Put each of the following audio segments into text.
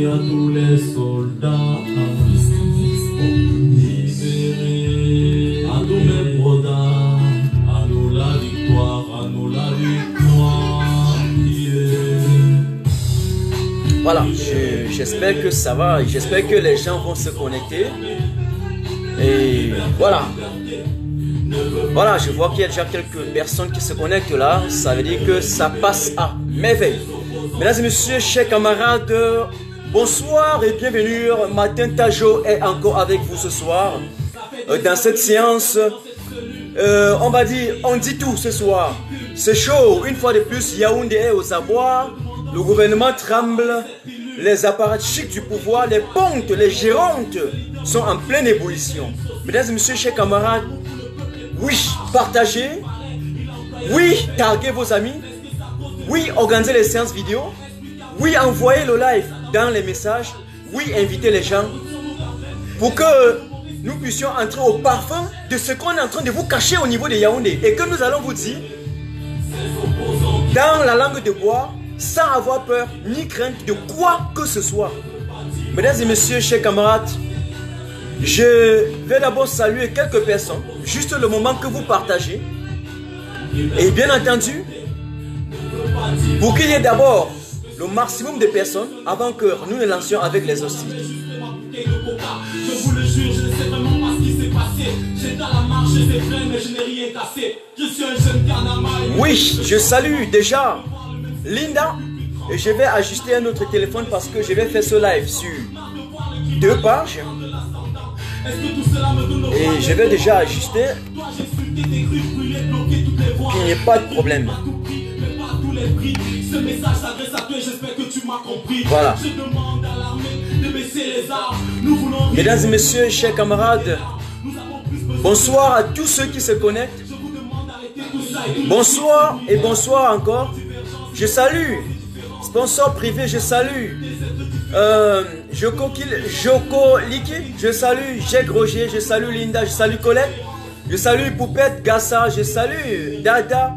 à tous les soldats libérés, à tous mes brodas, à nous la victoire, à nous la victoire. Yeah. Voilà, j'espère que ça va, j'espère que les gens vont se connecter. Et voilà. Voilà, je vois qu'il y a déjà quelques personnes qui se connectent là. Ça veut dire que ça passe à merveille. Mesdames et messieurs, chers camarades, bonsoir et bienvenue. Martin Tajo est encore avec vous ce soir. Dans cette séance, on va dire, on dit tout ce soir. C'est chaud, une fois de plus, Yaoundé est aux abois. Le gouvernement tremble. Les apparatchiks du pouvoir, les pontes, les gérantes sont en pleine ébullition. Mesdames et messieurs, chers camarades, oui, partagez. Oui, taguez vos amis. Oui, organisez les séances vidéo. Oui, envoyez le live dans les messages. Oui, invitez les gens pour que nous puissions entrer au parfum de ce qu'on est en train de vous cacher au niveau de Yaoundé et que nous allons vous dire dans la langue de bois, sans avoir peur ni crainte de quoi que ce soit. Mesdames et messieurs, chers camarades, je vais d'abord saluer quelques personnes, juste le moment que vous partagez. Et bien entendu, pour qu'il y ait d'abord le maximum de personnes avant que nous ne lancions avec les hostilités. Je vous le jure, je ne sais vraiment pas ce qui s'est passé. J'étais à la marche, j'étais plein, mais je n'ai rien cassé. Je suis un jeune carnaval. Oui, je salue déjà Linda. Et je vais ajuster un autre téléphone parce que je vais faire ce live sur 2 pages. Et je vais déjà ajuster qu'il n'y ait pas de problème. Voilà. Mesdames et messieurs, chers camarades, bonsoir à tous ceux qui se connectent. Bonsoir et bonsoir encore. Je salue sponsor privé, je salue Joko Liki, je salue Jacques Roger, je salue Linda, je salue Colette, je salue Poupette Gassa, je salue Dada,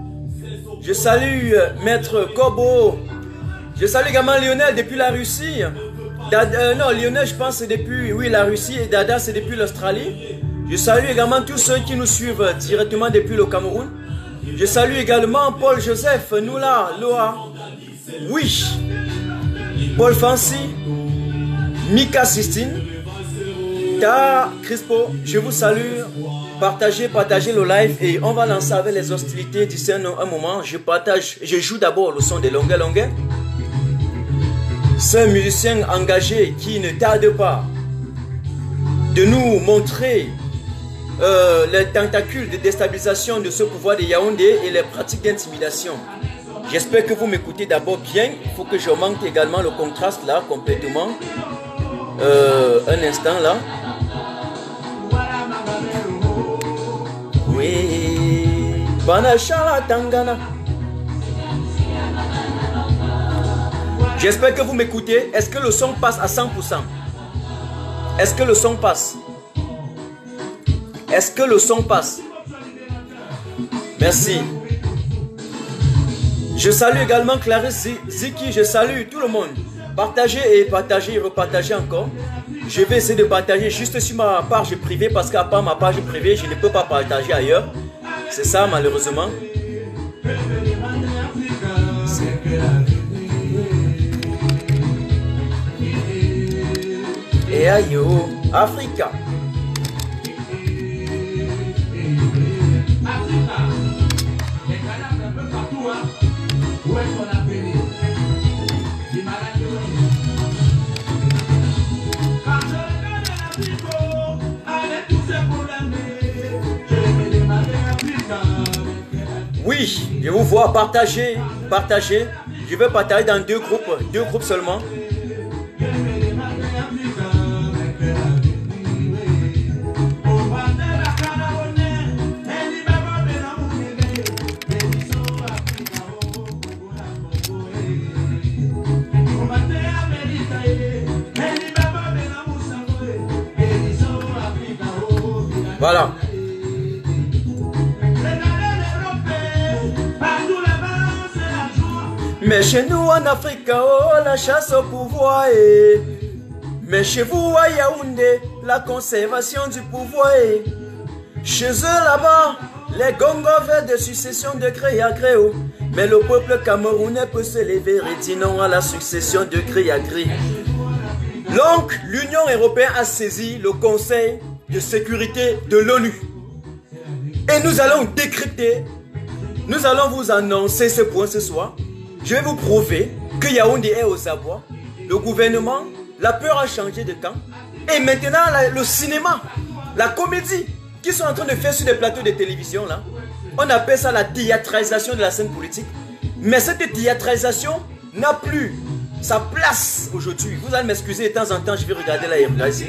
je salue Maître Kobo, je salue également Lionel depuis la Russie. Non, Lionel, je pense c'est depuis la Russie et Dada c'est depuis l'Australie. Je salue également tous ceux qui nous suivent directement depuis le Cameroun. Je salue également Paul Joseph, Noula, Loa, oui, Paul Fancy, Mika Sistine, Ta Crispo, je vous salue. Partagez le live et on va lancer avec les hostilités d'ici un moment. Je joue d'abord le son de Longue Longue. C'est un musicien engagé qui ne tarde pas de nous montrer les tentacules de déstabilisation de ce pouvoir de Yaoundé et les pratiques d'intimidation. J'espère que vous m'écoutez d'abord bien. Il faut que j'augmente également le contraste là complètement. Un instant là. Oui. Banachala Tangana. J'espère que vous m'écoutez. Est-ce que le son passe à 100%? Est-ce que le son passe? Est-ce que le son passe? Merci. Je salue également Clarisse Ziki, je salue tout le monde. Partagez et partagez et repartagez encore. Je vais essayer de partager juste sur ma page privée parce qu'à part ma page privée, je ne peux pas partager ailleurs. C'est ça malheureusement. Et aïe, Africa. Oui, je vous vois partager. Je vais partager dans deux groupes seulement. Voilà. Mais chez nous en Afrique, oh, la chasse au pouvoir est... Mais chez vous à Yaoundé, la conservation du pouvoir est. Chez eux là-bas, les Gongos veulent des successions de gré à gré. Mais le peuple camerounais peut se lever et dire non à la succession de gré à gré. Donc, l'Union européenne a saisi le Conseil de sécurité de l'ONU. Et nous allons décrypter, nous allons vous annoncer ce point ce soir. Je vais vous prouver que Yaoundé est aux abois. Le gouvernement, la peur a changé de camp. Et maintenant, le cinéma, la comédie qu'ils sont en train de faire sur des plateaux de télévision, là, on appelle ça la théâtralisation de la scène politique. Mais cette théâtralisation n'a plus sa place aujourd'hui. Vous allez m'excuser, de temps en temps, je vais regarder la ici.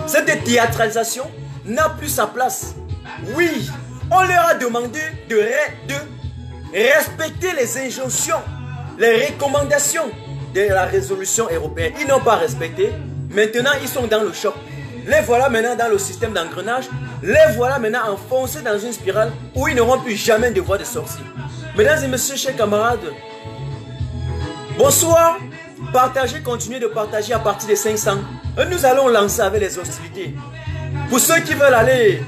Cette théâtralisation n'a plus sa place. Oui, on leur a demandé de respecter les injonctions, les recommandations de la résolution européenne. Ils n'ont pas respecté. Maintenant, ils sont dans le choc. Les voilà maintenant dans le système d'engrenage. Les voilà maintenant enfoncés dans une spirale où ils n'auront plus jamais de voie de sortie. Mesdames et messieurs, chers camarades, bonsoir. Partagez, continuez de partager à partir de 500. Et nous allons lancer avec les hostilités. Pour ceux qui veulent aller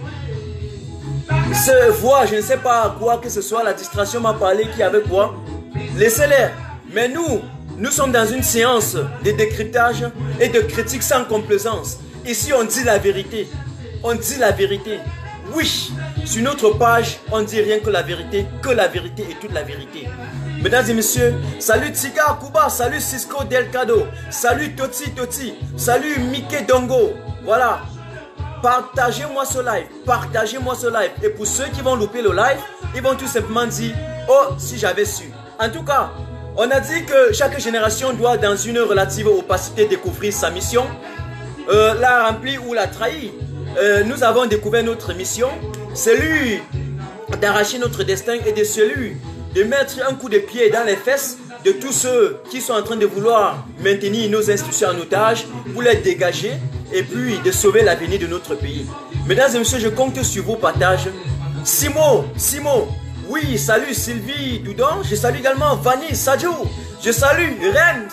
se voir, je ne sais pas à quoi que ce soit, la distraction m'a parlé qui avec quoi, laissez-les. Mais nous sommes dans une séance de décryptage et de critique sans complaisance. Ici, on dit la vérité. On dit la vérité. Oui, sur notre page, on ne dit rien que la vérité et toute la vérité. Mesdames et messieurs, salut Tiga Kuba, salut Cisco Delcado, salut Toti, salut Mickey Dongo. Voilà. Partagez-moi ce live, partagez-moi ce live. Et pour ceux qui vont louper le live, ils vont tout simplement dire, oh, si j'avais su. En tout cas, on a dit que chaque génération doit, dans une relative opacité, découvrir sa mission. La remplir ou la trahir. Nous avons découvert notre mission, celui d'arracher notre destin et de celui de mettre un coup de pied dans les fesses de tous ceux qui sont en train de vouloir maintenir nos institutions en otage, pour les dégager et puis de sauver l'avenir de notre pays. Mesdames et messieurs, je compte sur vos partages. Simo, oui, salut Sylvie Doudon, je salue également Vanny Sadio, je salue Rennes,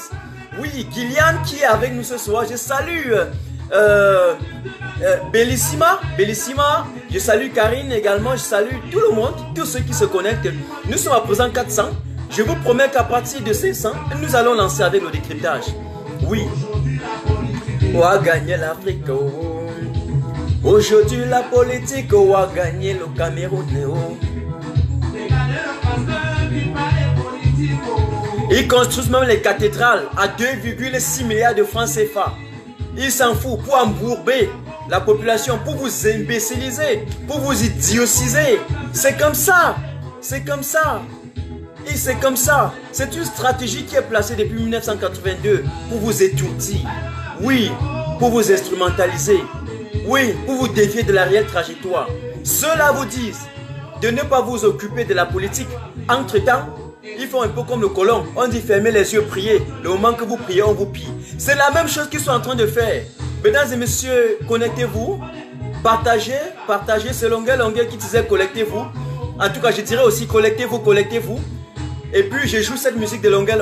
oui, Gillian qui est avec nous ce soir, je salue Bellissima, je salue Karine également, je salue tout le monde, tous ceux qui se connectent. Nous sommes à présent 400. Je vous promets qu'à partir de 500, nous allons lancer avec le décryptage. Oui. On a gagné l'Afrique. Aujourd'hui, la politique, on a gagné le Cameroun. Ils construisent même les cathédrales à 2,6 milliards de francs CFA. Ils s'en foutent pour embourber la population, pour vous imbéciliser, pour vous idiociser. C'est comme ça. C'est comme ça. Et c'est comme ça. C'est une stratégie qui est placée depuis 1982 pour vous étourdir. Oui, pour vous instrumentaliser. Oui, pour vous dévier de la réelle trajectoire. Ceux-là vous disent de ne pas vous occuper de la politique. Entre-temps, ils font un peu comme le colon. On dit fermez les yeux, priez. Le moment que vous priez, on vous pille. C'est la même chose qu'ils sont en train de faire. Mesdames et messieurs, connectez-vous. Partagez. C'est Longueur qui disait connectez-vous. En tout cas, je dirais aussi connectez-vous. Et puis, je joue cette musique de Longueur.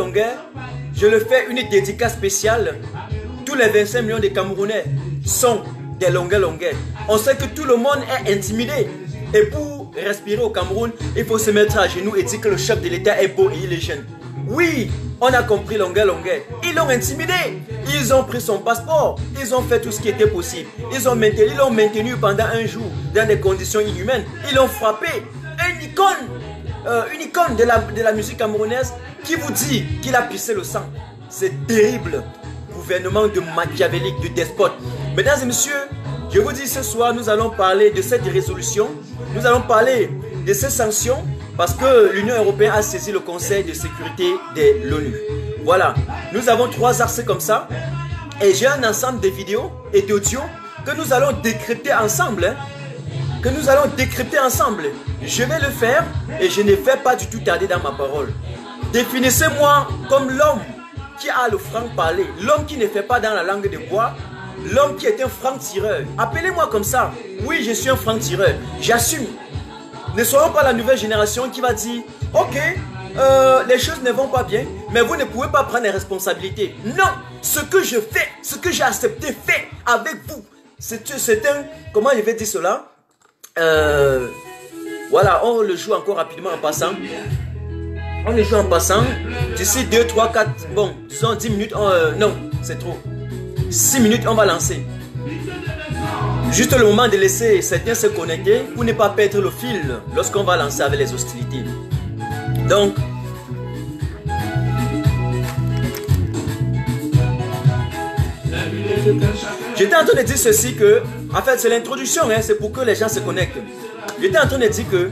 Je le fais une dédicace spéciale. Tous les 25 millions de Camerounais sont des Longueur. On sait que tout le monde est intimidé. Et pour respirer au Cameroun, il faut se mettre à genoux et dire que le chef de l'État est beau et il est jeune. Oui, on a compris Longueur. Ils l'ont intimidé. Ils ont pris son passeport. Ils ont fait tout ce qui était possible. Ils l'ont maintenu pendant un jour dans des conditions inhumaines. Ils l'ont frappé. Une icône de la musique camerounaise qui vous dit qu'il a pissé le sang. C'est terrible. Gouvernement de machiavélique, de despote. Mesdames et messieurs, je vous dis ce soir, nous allons parler de cette résolution. Nous allons parler de ces sanctions parce que l'Union européenne a saisi le Conseil de sécurité de l'ONU. Voilà, nous avons 3 axes comme ça. Et j'ai un ensemble de vidéos et d'audios que nous allons décrypter ensemble. Je vais le faire et je ne vais pas du tout tarder dans ma parole. Définissez-moi comme l'homme qui a le franc-parler, l'homme qui ne fait pas dans la langue de bois, l'homme qui est un franc-tireur. Appelez-moi comme ça. Oui, je suis un franc-tireur. J'assume. Ne soyons pas la nouvelle génération qui va dire ok, les choses ne vont pas bien, mais vous ne pouvez pas prendre les responsabilités. Non, Ce que je fais, ce que j'ai accepté, fait avec vous. C'est un, comment je vais dire cela? Voilà, on le joue encore rapidement en passant. On le joue en passant. D'ici 2, 3, 4, bon, disons 10 minutes. Non, c'est trop. 6 minutes, on va lancer. Juste le moment de laisser certains se connecter pour ne pas perdre le fil lorsqu'on va lancer avec les hostilités. Donc, j'étais en train de dire ceci que, en fait, c'est l'introduction, hein, c'est pour que les gens se connectent. J'étais en train de dire que,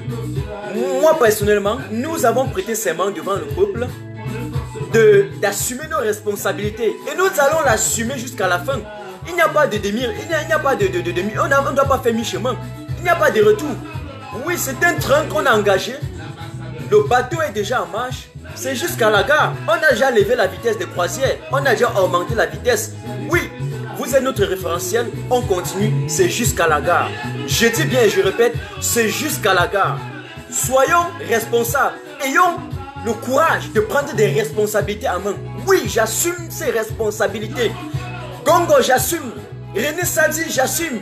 moi personnellement, nous avons prêté serment devant le peuple d'assumer nos responsabilités. Et nous allons l'assumer jusqu'à la fin. Il n'y a pas de demi, il n'y a pas de demi, on ne doit pas faire mi-chemin. Il n'y a pas de retour. Oui, c'est un train qu'on a engagé. Le bateau est déjà en marche. C'est jusqu'à la gare. On a déjà levé la vitesse de croisière. On a déjà augmenté la vitesse. Oui, vous êtes notre référentiel. On continue. C'est jusqu'à la gare. Je dis bien et je répète, c'est jusqu'à la gare. Soyons responsables. Ayons le courage de prendre des responsabilités en main. Oui, j'assume ces responsabilités. Congo, j'assume. René Sadi, j'assume.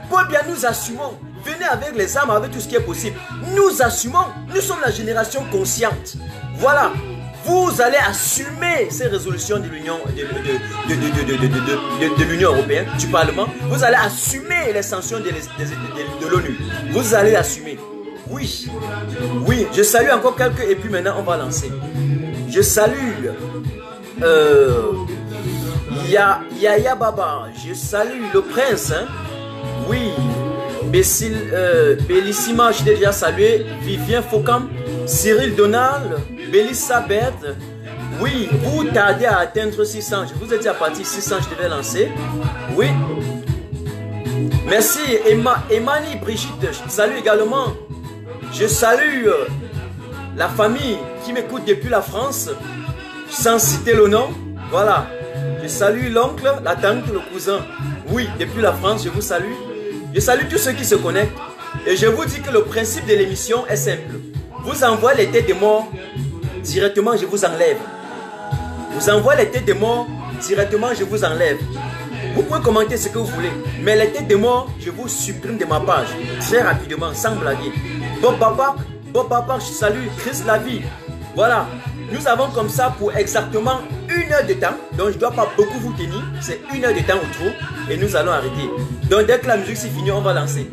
Paul Biya, nous assumons. Venez avec les armes, avec tout ce qui est possible. Nous assumons. Nous sommes la génération consciente. Voilà. Vous allez assumer ces résolutions de l'Union de l'Union européenne, du Parlement. Vous allez assumer les sanctions de l'ONU. Vous allez assumer. Oui. Oui. Je salue encore quelques et puis maintenant on va lancer. Je salue Yaya Baba. Je salue le prince. Hein? Oui. Bellissima, je t'ai déjà salué. Vivien Focam, Cyril Donald, Bélissabeth. Oui, vous tardez à atteindre 600. Je vous ai dit à partir de 600, je devais lancer. Oui. Merci, Emani Brigitte. Je salue également. Je salue la famille qui m'écoute depuis la France, sans citer le nom. Voilà. Je salue l'oncle, la tante, le cousin. Oui, depuis la France, je vous salue. Je salue tous ceux qui se connectent. Et je vous dis que le principe de l'émission est simple. Vous envoyez les têtes des morts, directement je vous enlève. Vous envoyez les têtes des morts, directement je vous enlève. Vous pouvez commenter ce que vous voulez. Mais les têtes des morts, je vous supprime de ma page. Très rapidement, sans blaguer. Bob Papa, je salue Chris Lavie. Voilà. Nous avons comme ça pour exactement 1 heure de temps. Donc je ne dois pas beaucoup vous tenir. C'est 1 heure de temps ou trop. Et nous allons arrêter. Donc dès que la musique s'est finie, on va lancer.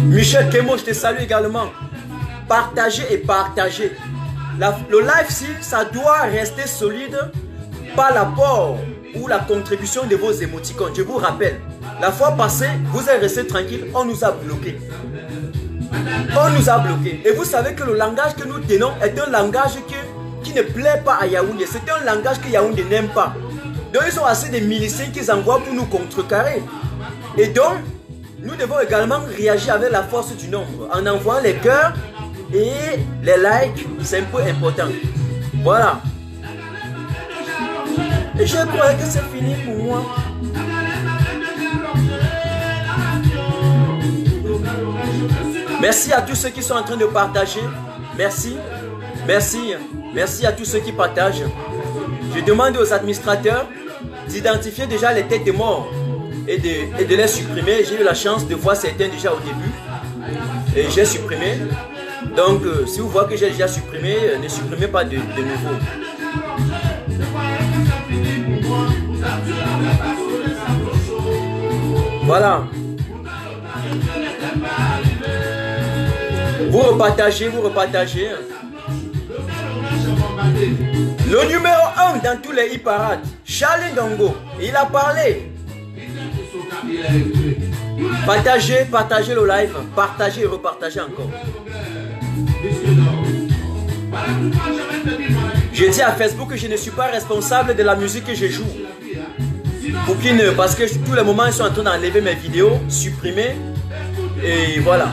Michel Kemo, je te salue également. Partagez et partagez. Le live, si ça doit rester solide par l'apport ou la contribution de vos émoticônes. Je vous rappelle, la fois passée, vous êtes resté tranquille, on nous a bloqué. On nous a bloqué. Et vous savez que le langage que nous tenons est un langage qui ne plaît pas à Yaoundé. C'est un langage que Yaoundé n'aime pas. Donc ils ont assez de miliciens qu'ils envoient pour nous contrecarrer. Et donc, nous devons également réagir avec la force du nombre. En envoyant les cœurs et les likes, c'est un peu important. Voilà. Et je crois que c'est fini pour moi. Merci à tous ceux qui sont en train de partager. Merci. Merci. Merci à tous ceux qui partagent. Je demande aux administrateurs d'identifier déjà les têtes des morts et de les supprimer. J'ai eu la chance de voir certains déjà au début. Et j'ai supprimé. Donc, si vous voyez que j'ai déjà supprimé, ne supprimez pas de nouveau. Voilà. Vous repartagez, vous repartagez. Le numéro 1 dans tous les hit-parades, Charlie Ndongo, il a parlé. Partagez, partagez le live, partagez et repartagez encore. Je dis à Facebook que je ne suis pas responsable de la musique que je joue. Pour qu'ils ne, parce que tous les moments ils sont en train d'enlever mes vidéos, supprimer. Et voilà.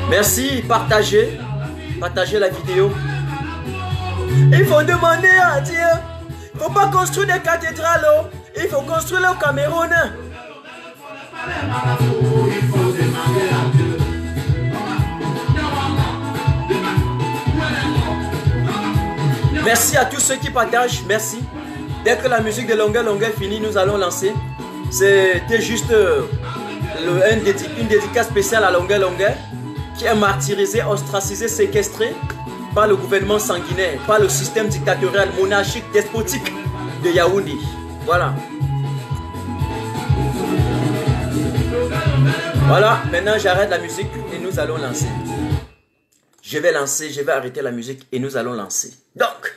Merci, partagez. Partagez la vidéo. Il faut demander à Dieu Faut pas construire des cathédrales, oh. Il faut construire le Cameroun. Merci à tous ceux qui partagent, merci. Dès que la musique de Longueur Longueur est finie, nous allons lancer. C'était juste une dédicace spéciale à Longueur Longueur, qui est martyrisé, ostracisé, séquestré par le gouvernement sanguinaire, par le système dictatorial, monarchique, despotique de Yaoundé. Voilà. Voilà, maintenant j'arrête la musique et nous allons lancer. Je vais arrêter la musique et nous allons lancer. Donc,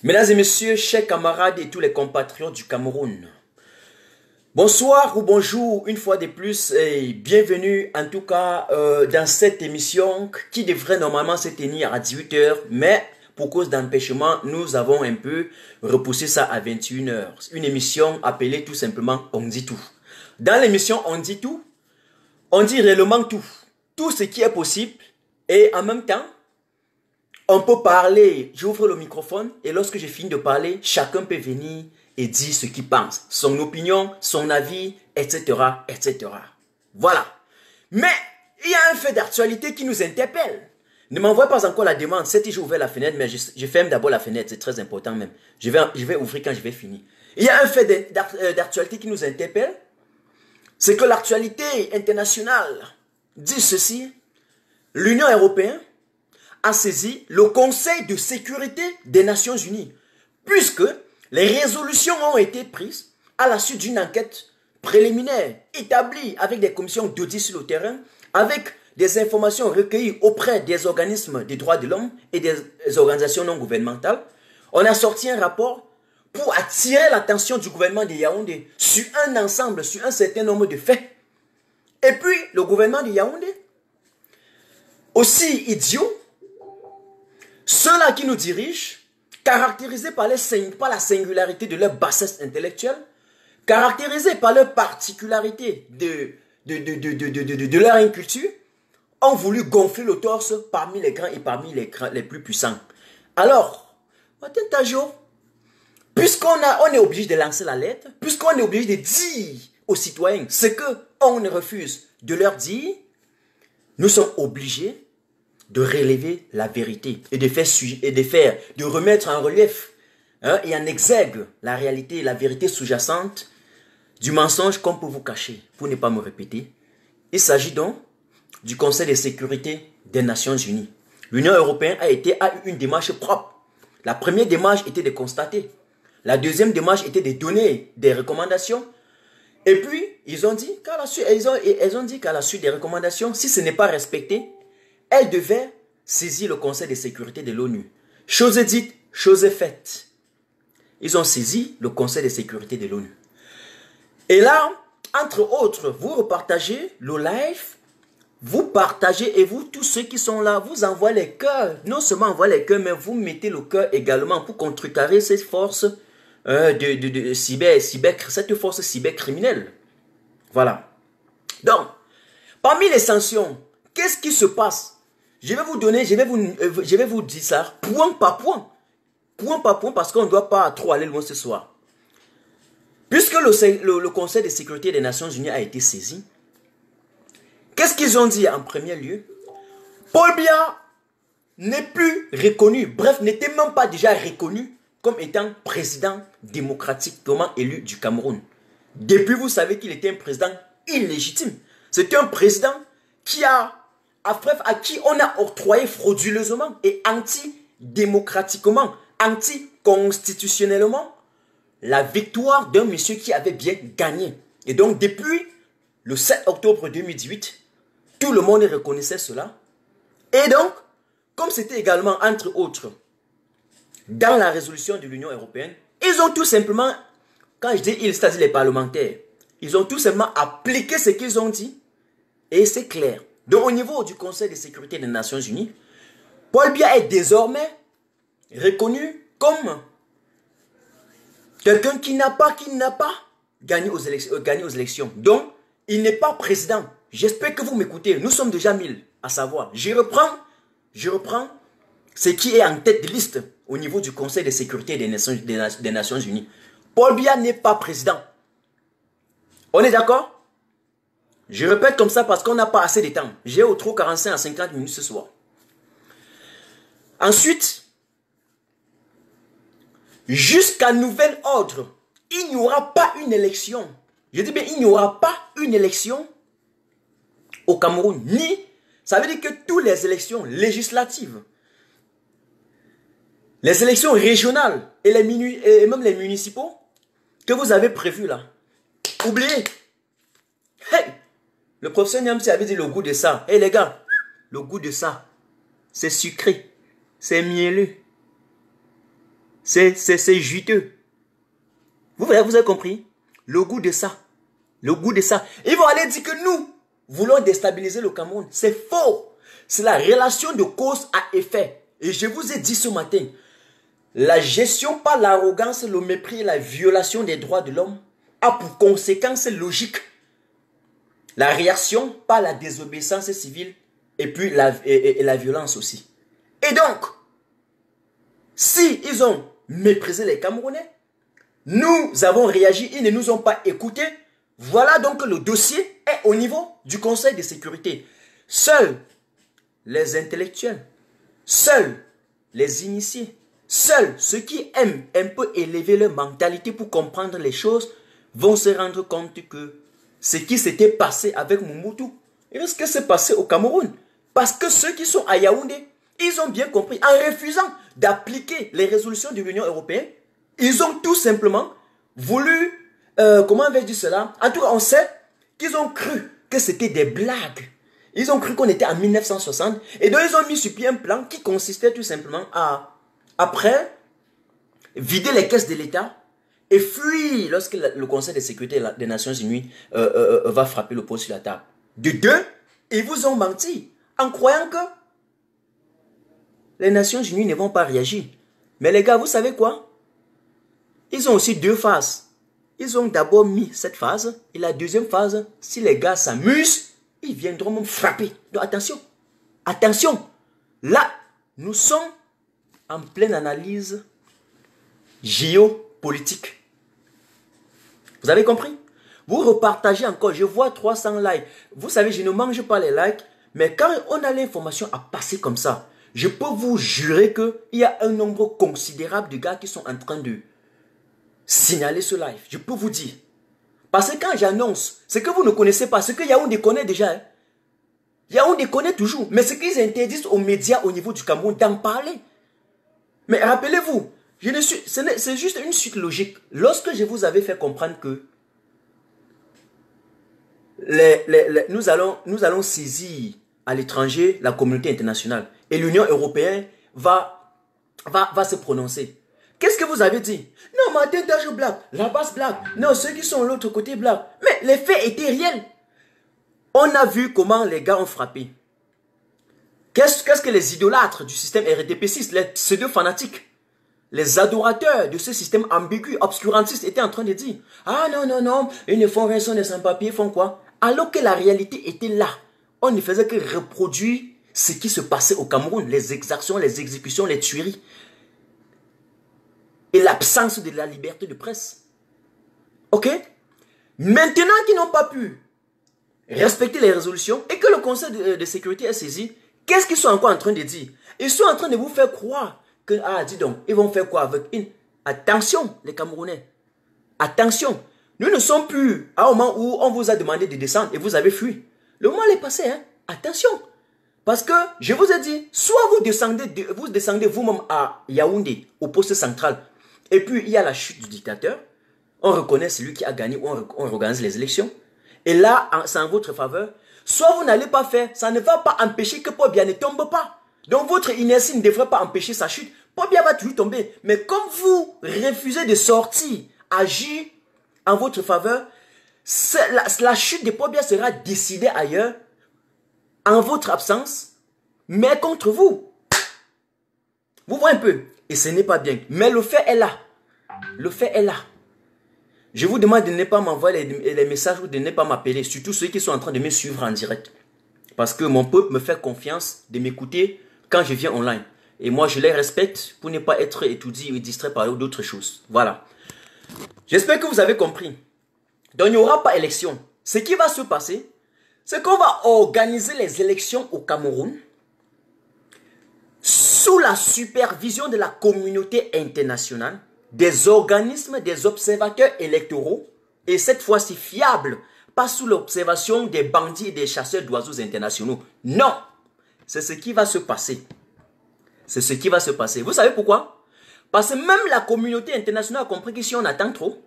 mesdames et messieurs, chers camarades et tous les compatriotes du Cameroun, bonsoir ou bonjour une fois de plus et bienvenue en tout cas dans cette émission qui devrait normalement se tenir à 18 h, mais pour cause d'empêchement, nous avons un peu repoussé ça à 21 h. Une émission appelée tout simplement On dit tout. Dans l'émission On dit tout, on dit réellement tout. Tout ce qui est possible et en même temps, on peut parler. J'ouvre le microphone et lorsque j'ai fini de parler, chacun peut venir et dire ce qu'il pense, son opinion, son avis, etc., etc. Voilà. Mais il y a un fait d'actualité qui nous interpelle. Ne m'envoie pas encore la demande. C'est j'ai ouvert la fenêtre, mais je ferme d'abord la fenêtre. C'est très important même. Je vais ouvrir quand je vais finir. Il y a un fait d'actualité qui nous interpelle. C'est que l'actualité internationale dit ceci. L'Union européenne a saisi le Conseil de sécurité des Nations Unies, puisque les résolutions ont été prises à la suite d'une enquête préliminaire établie avec des commissions d'audit sur le terrain, avec des informations recueillies auprès des organismes des droits de l'homme et des organisations non gouvernementales. On a sorti un rapport pour attirer l'attention du gouvernement de Yaoundé sur un ensemble, sur un certain nombre de faits. Et puis, le gouvernement de Yaoundé, aussi idiot, ceux-là qui nous dirigent, caractérisés par la singularité de leur bassesse intellectuelle, caractérisés par leur particularité de leur inculture, ont voulu gonfler le torse parmi les grands et parmi les plus puissants. Alors, Martin Tajo, puisqu'on est obligé de lancer la lettre, puisqu'on est obligé de dire aux citoyens ce qu'on refuse de leur dire, nous sommes obligés de relever la vérité et de remettre en relief et en exergue la réalité, la vérité sous-jacente du mensonge qu'on peut vous cacher, pour ne pas me répéter. Il s'agit donc du Conseil de sécurité des Nations Unies. L'Union européenne a eu une démarche propre. La première démarche était de constater. La deuxième démarche était de donner des recommandations. Et puis, ils ont dit qu'à la suite des recommandations, si ce n'est pas respecté, elles devaient saisir le Conseil de sécurité de l'ONU. Chose dite, chose faite. Ils ont saisi le Conseil de sécurité de l'ONU. Et là, entre autres, vous repartagez le live, vous partagez et vous, tous ceux qui sont là, vous envoyez les cœurs. Non seulement envoyez les cœurs, mais vous mettez le cœur également pour contrecarrer cette force cette force cybercriminelle. Voilà. Donc, parmi les sanctions, qu'est-ce qui se passe? Je vais vous dire ça point par point. Point par point parce qu'on ne doit pas trop aller loin ce soir. Puisque le Conseil de sécurité des Nations Unies a été saisi, qu'est-ce qu'ils ont dit en premier lieu? Paul Biya n'est plus reconnu, bref, n'était même pas déjà reconnu comme étant président démocratiquement élu du Cameroun. Depuis, vous savez qu'il était un président illégitime. C'était un président à qui on a octroyé frauduleusement et antidémocratiquement, anticonstitutionnellement, la victoire d'un monsieur qui avait bien gagné. Et donc, depuis le 7 octobre 2018, tout le monde reconnaissait cela. Et donc, comme c'était également, entre autres, dans la résolution de l'Union européenne, ils ont tout simplement, quand je dis ils, c'est-à-dire les parlementaires, ils ont tout simplement appliqué ce qu'ils ont dit. Et c'est clair. Donc, au niveau du Conseil de sécurité des Nations Unies, Paul Biya est désormais reconnu comme quelqu'un qui n'a pas gagné aux élections. Donc, il n'est pas président. J'espère que vous m'écoutez. Nous sommes déjà 1000 à savoir. Je reprends c'est qui est en tête de liste au niveau du Conseil de sécurité des Nations Unies. Paul Biya n'est pas président. On est d'accord? Je répète comme ça parce qu'on n'a pas assez de temps. J'ai au trop 45 à 50 minutes ce soir. Ensuite, jusqu'à nouvel ordre, il n'y aura pas une élection. Je dis bien, il n'y aura pas une élection au Cameroun. Ni, ça veut dire que toutes les élections législatives, les élections régionales et même les municipaux que vous avez prévues là, oubliez. Hey, le professeur Niamsi avait dit le goût de ça. Hey les gars, le goût de ça, c'est sucré, c'est mielleux, c'est juteux. Vous avez compris? Le goût de ça. Le goût de ça. Ils vont aller dire que nous voulons déstabiliser le Cameroun. C'est faux. C'est la relation de cause à effet. Et je vous ai dit ce matin, la gestion par l'arrogance, le mépris et la violation des droits de l'homme a pour conséquence logique la réaction par la désobéissance civile et puis la violence aussi. Et donc, si ils ont méprisé les Camerounais, nous avons réagi, ils ne nous ont pas écoutés. Voilà donc le dossier est au niveau du Conseil de sécurité. Seuls les intellectuels, seuls les initiés, seuls ceux qui aiment un peu élever leur mentalité pour comprendre les choses vont se rendre compte que ce qui s'était passé avec Mobutu risque de se passer au Cameroun. Parce que ceux qui sont à Yaoundé, ils ont bien compris, en refusant d'appliquer les résolutions de l'Union européenne, ils ont tout simplement voulu, comment on va dire cela? En tout cas, on sait qu'ils ont cru que c'était des blagues. Ils ont cru qu'on était en 1960. Et donc, ils ont mis sur pied un plan qui consistait tout simplement à, après, vider les caisses de l'État et fuir lorsque le Conseil de sécurité des Nations Unies va frapper le pot sur la table. De deux, ils vous ont menti en croyant que les Nations Unies ne vont pas réagir. Mais les gars, vous savez quoi? Ils ont aussi deux phases. Ils ont d'abord mis cette phase. Et la deuxième phase, si les gars s'amusent, ils viendront me frapper. Donc attention. Attention. Là, nous sommes en pleine analyse géopolitique. Vous avez compris? Vous repartagez encore. Je vois 300 likes. Vous savez, je ne mange pas les likes. Mais quand on a l'information à passer comme ça, je peux vous jurer qu'il y a un nombre considérable de gars qui sont en train de signaler ce live. Je peux vous dire. Parce que quand j'annonce ce que vous ne connaissez pas, ce que Yaoundé connaît déjà, hein, Yaoundé connaît toujours, mais ce qu'ils interdisent aux médias au niveau du Cameroun d'en parler. Mais rappelez-vous, c'est juste une suite logique. Lorsque je vous avais fait comprendre que nous allons saisir à l'étranger la communauté internationale et l'Union européenne va se prononcer. Qu'est-ce que vous avez dit? Non, Martin Tajou blague, la base blague. Non, ceux qui sont de l'autre côté blague. Mais les faits étaient réels. On a vu comment les gars ont frappé. Qu'est-ce que les idolâtres du système RDP6, les pseudo-fanatiques, les adorateurs de ce système ambigu, obscurantiste étaient en train de dire? Ah non, non, non, ils ne font rien, ils sont des sans-papiers, ils font quoi? Alors que la réalité était là. On ne faisait que reproduire ce qui se passait au Cameroun, les exactions, les exécutions, les tueries. Et l'absence de la liberté de presse. Ok? Maintenant qu'ils n'ont pas pu respecter les résolutions et que le Conseil de sécurité est saisi, qu'est-ce qu'ils sont encore en train de dire? Ils sont en train de vous faire croire que, ah, dis donc, ils vont faire quoi avec une... Attention, les Camerounais. Attention. Nous ne sommes plus à un moment où on vous a demandé de descendre et vous avez fui. Le moment est passé, hein? Attention. Parce que, je vous ai dit, soit vous descendez vous-même à Yaoundé, au poste central, et puis il y a la chute du dictateur, on reconnaît celui qui a gagné, ou on organise les élections, et là, c'est en votre faveur, soit vous n'allez pas faire, ça ne va pas empêcher que Paul Biya ne tombe pas. Donc votre inertie ne devrait pas empêcher sa chute. Paul Biya va toujours tomber. Mais comme vous refusez de sortir, agir en votre faveur, la chute de Paul Biya sera décidée ailleurs, en votre absence, mais contre vous. Vous voyez un peu? Et ce n'est pas bien. Mais le fait est là. Le fait est là. Je vous demande de ne pas m'envoyer les messages ou de ne pas m'appeler. Surtout ceux qui sont en train de me suivre en direct. Parce que mon peuple me fait confiance de m'écouter quand je viens online. Et moi, je les respecte pour ne pas être étourdi et distrait par d'autres choses. Voilà. J'espère que vous avez compris. Donc, il n'y aura pas élection. Ce qui va se passer, c'est qu'on va organiser les élections au Cameroun sous la supervision de la communauté internationale, des organismes, des observateurs électoraux, et cette fois-ci fiables, pas sous l'observation des bandits et des chasseurs d'oiseaux internationaux. Non, c'est ce qui va se passer. C'est ce qui va se passer. Vous savez pourquoi? Parce que même la communauté internationale a compris que si on attend trop,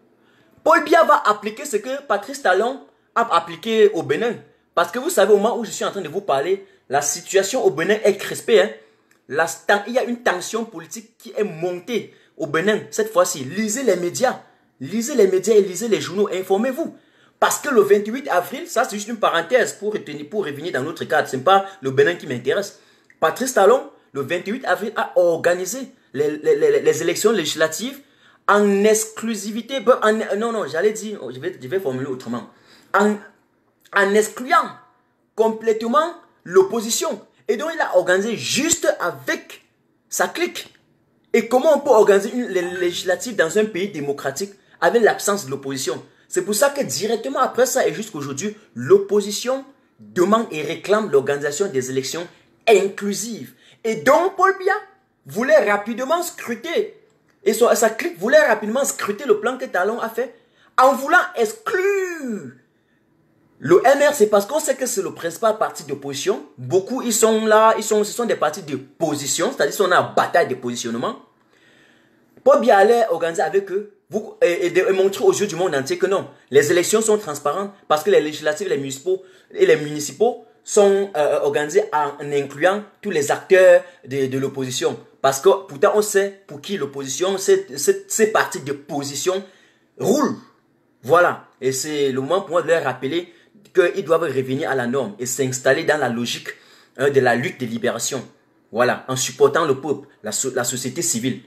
Paul Biya va appliquer ce que Patrice Talon a appliqué au Bénin. Parce que vous savez, au moment où je suis en train de vous parler, la situation au Bénin est crispée. Hein? Il y a une tension politique qui est montée au Bénin cette fois-ci. Lisez les médias et lisez les journaux. Informez-vous. Parce que le 28 avril, ça c'est juste une parenthèse pour revenir dans notre cadre. Ce n'est pas le Bénin qui m'intéresse. Patrice Talon, le 28 avril, a organisé les élections législatives en exclusivité. Non, j'allais dire, je vais formuler autrement. En excluant complètement l'opposition. Et donc, il a organisé juste avec sa clique. Et comment on peut organiser une législative dans un pays démocratique avec l'absence de l'opposition? C'est pour ça que directement après ça et jusqu'aujourd'hui, l'opposition demande et réclame l'organisation des élections inclusives. Et donc, Paul Biya voulait rapidement scruter, et sa clique voulait rapidement scruter le plan que Talon a fait, en voulant exclure le MRC, parce qu'on sait que c'est le principal parti d'opposition. Beaucoup, ils sont là, ce sont des partis de position, c'est-à-dire qu'ils sont en bataille de positionnement. Paul Biya allait organiser avec eux et montrer aux yeux du monde entier que non, les élections sont transparentes parce que les législatives, les municipaux sont organisés en incluant tous les acteurs de l'opposition. Parce que pourtant on sait pour qui l'opposition, ces partis de position roulent. Voilà. Et c'est le moment pour moi de leur rappeler qu'ils doivent revenir à la norme et s'installer dans la logique de la lutte de libération. Voilà. En supportant le peuple, la société civile.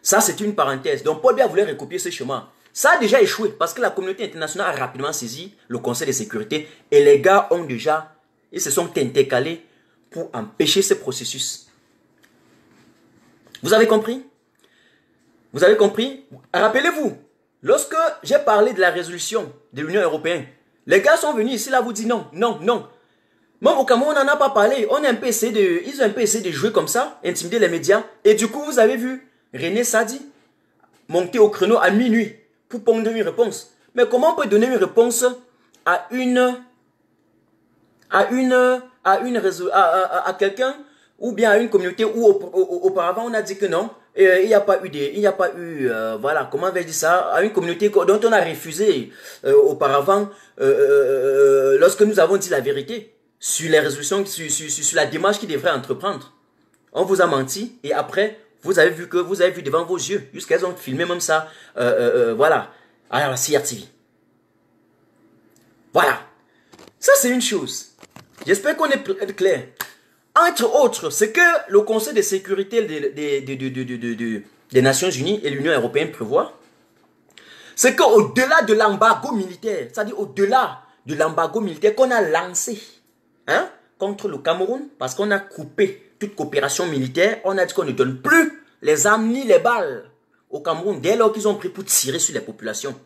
Ça, c'est une parenthèse. Donc, Paul Biya voulait recopier ce chemin. Ça a déjà échoué parce que la communauté internationale a rapidement saisi le Conseil de sécurité et les gars ils se sont intercalés pour empêcher ce processus. Vous avez compris? Vous avez compris? Rappelez-vous, lorsque j'ai parlé de la résolution de l'Union européenne, les gars sont venus ici là vous dire non, non, non. Même au Cameroun, on n'en a pas parlé. Ils ont un peu essayé de jouer comme ça, intimider les médias. Et du coup, vous avez vu René Sadi monter au créneau à minuit pour pondre une réponse. Mais comment on peut donner une réponse à quelqu'un ou bien à une communauté où auparavant on a dit que non, il n'y a pas eu, voilà, comment vais-je dire ça, à une communauté dont on a refusé auparavant, lorsque nous avons dit la vérité sur les résolutions, sur la démarche qu'ils devraient entreprendre. On vous a menti et après, vous avez vu devant vos yeux, jusqu'à qu'ils ont filmé même ça, voilà, à la CRTV. Voilà. Ça, c'est une chose. J'espère qu'on est clair. Entre autres, ce que le Conseil de sécurité des Nations Unies et l'Union européenne prévoit, c'est qu'au-delà de l'embargo militaire, c'est-à-dire au-delà de l'embargo militaire qu'on a lancé contre le Cameroun, parce qu'on a coupé toute coopération militaire, on a dit qu'on ne donne plus les armes ni les balles au Cameroun dès lors qu'ils ont pris pour tirer sur les populations.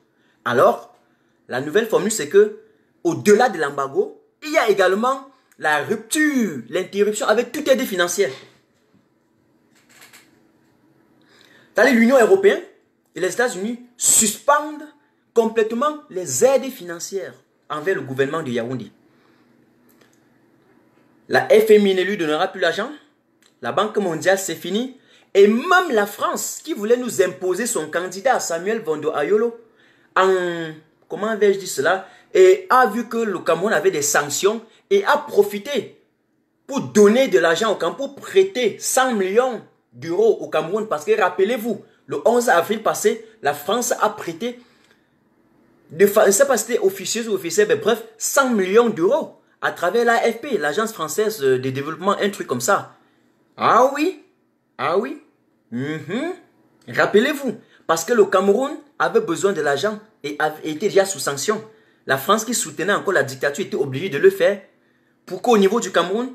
Alors, la nouvelle formule, c'est que au-delà de l'embargo, il y a également la rupture, l'interruption avec toute aide financière. C'est-à-dire l'Union européenne et les États-Unis suspendent complètement les aides financières envers le gouvernement de Yaoundé. La FMI ne lui donnera plus l'argent. La Banque mondiale, c'est fini. Et même la France, qui voulait nous imposer son candidat, Samuel Vondo Ayolo, comment vais-je dire cela, et a vu que le Cameroun avait des sanctions et a profité pour donner de l'argent au Cameroun, pour prêter 100 millions d'euros au Cameroun. Parce que rappelez-vous, le 11 avril passé, la France a prêté, je ne sais pas si c'était officieuse ou officielle, mais bref, 100 millions d'euros à travers l'AFP, l'Agence française de développement, un truc comme ça. Ah oui, ah oui. Rappelez-vous, parce que le Cameroun avait besoin de l'argent et était déjà sous sanction. La France qui soutenait encore la dictature était obligée de le faire pour qu'au niveau du Cameroun,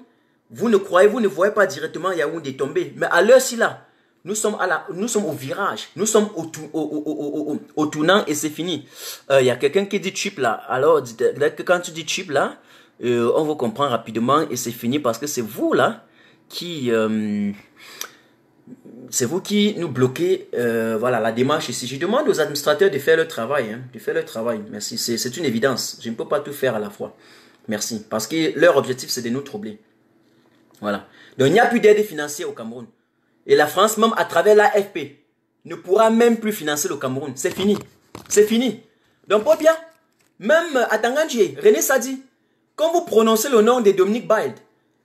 Vous ne croyez, vous ne voyez pas directement Yaoundé tomber. Mais à l'heure-ci là, nous sommes au virage. Nous sommes au tournant et c'est fini. Il y a quelqu'un qui dit chip là. Alors, quand tu dis chip là, on vous comprend rapidement et c'est fini parce que c'est vous là qui... c'est vous qui nous bloquez voilà, la démarche ici. Je demande aux administrateurs de faire leur travail. Hein, de faire leur travail. Merci. C'est une évidence. Je ne peux pas tout faire à la fois. Merci. Parce que leur objectif, c'est de nous troubler. Voilà. Donc, il n'y a plus d'aide financière au Cameroun. Et la France, même à travers l'AFP, ne pourra même plus financer le Cameroun. C'est fini. C'est fini. Donc, pour bien, même à Tanganji, René Sadi, quand vous prononcez le nom de Dominique Baïd,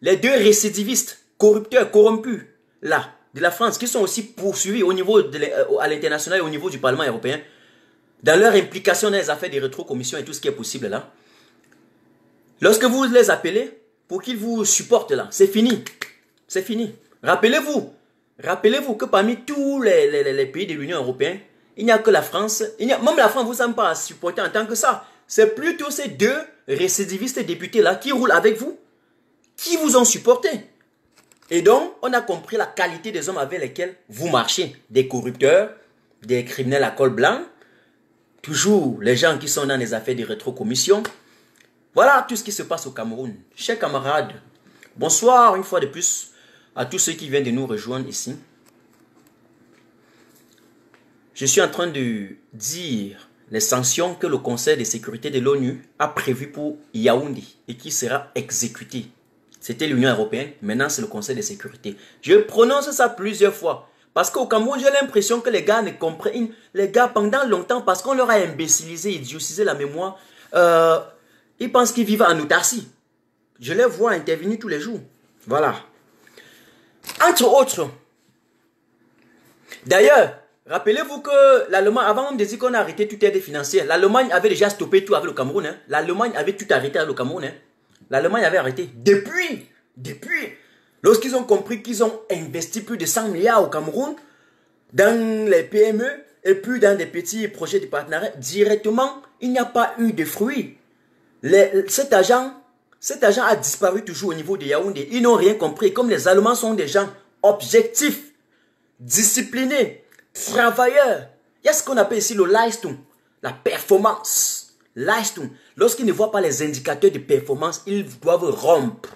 les deux récidivistes, corrupteurs, corrompus, là, de la France, qui sont aussi poursuivis au niveau à l'international et au niveau du Parlement européen, dans leur implication dans les affaires des rétrocommissions et tout ce qui est possible là, lorsque vous les appelez pour qu'ils vous supportent là, c'est fini. C'est fini. Rappelez-vous que parmi tous les pays de l'Union européenne, il n'y a que la France, même la France ne vous aime pas à supporter en tant que ça. C'est plutôt ces deux récidivistes députés là qui roulent avec vous, qui vous ont supporté. Et donc, on a compris la qualité des hommes avec lesquels vous marchez. Des corrupteurs, des criminels à col blanc, toujours les gens qui sont dans les affaires de rétrocommission. Voilà tout ce qui se passe au Cameroun. Chers camarades, bonsoir une fois de plus à tous ceux qui viennent de nous rejoindre ici. Je suis en train de dire les sanctions que le Conseil de sécurité de l'ONU a prévues pour Yaoundé et qui sera exécuté. C'était l'Union européenne, maintenant c'est le Conseil de sécurité. Je prononce ça plusieurs fois. Parce qu'au Cameroun, j'ai l'impression que les gars ne comprennent. Les gars, pendant longtemps, parce qu'on leur a imbécilisé, idiotisé la mémoire, ils pensent qu'ils vivent en autarcie. Je les vois intervenir tous les jours. Voilà. Entre autres. D'ailleurs, rappelez-vous que l'Allemagne, avant de dire qu'on a arrêté toute aide financière, l'Allemagne avait déjà stoppé tout avec le Cameroun. Hein. L'Allemagne avait tout arrêté avec le Cameroun. Hein. L'Allemagne avait arrêté. Depuis, lorsqu'ils ont compris qu'ils ont investi plus de 100 milliards au Cameroun, dans les PME, et puis dans des petits projets de partenariat, directement, il n'y a pas eu de fruits. Cet agent a disparu toujours au niveau de Yaoundé. Ils n'ont rien compris. Comme les Allemands sont des gens objectifs, disciplinés, travailleurs. Il y a ce qu'on appelle ici le Leistung, la performance. Leistung. Lorsqu'ils ne voient pas les indicateurs de performance, ils doivent rompre.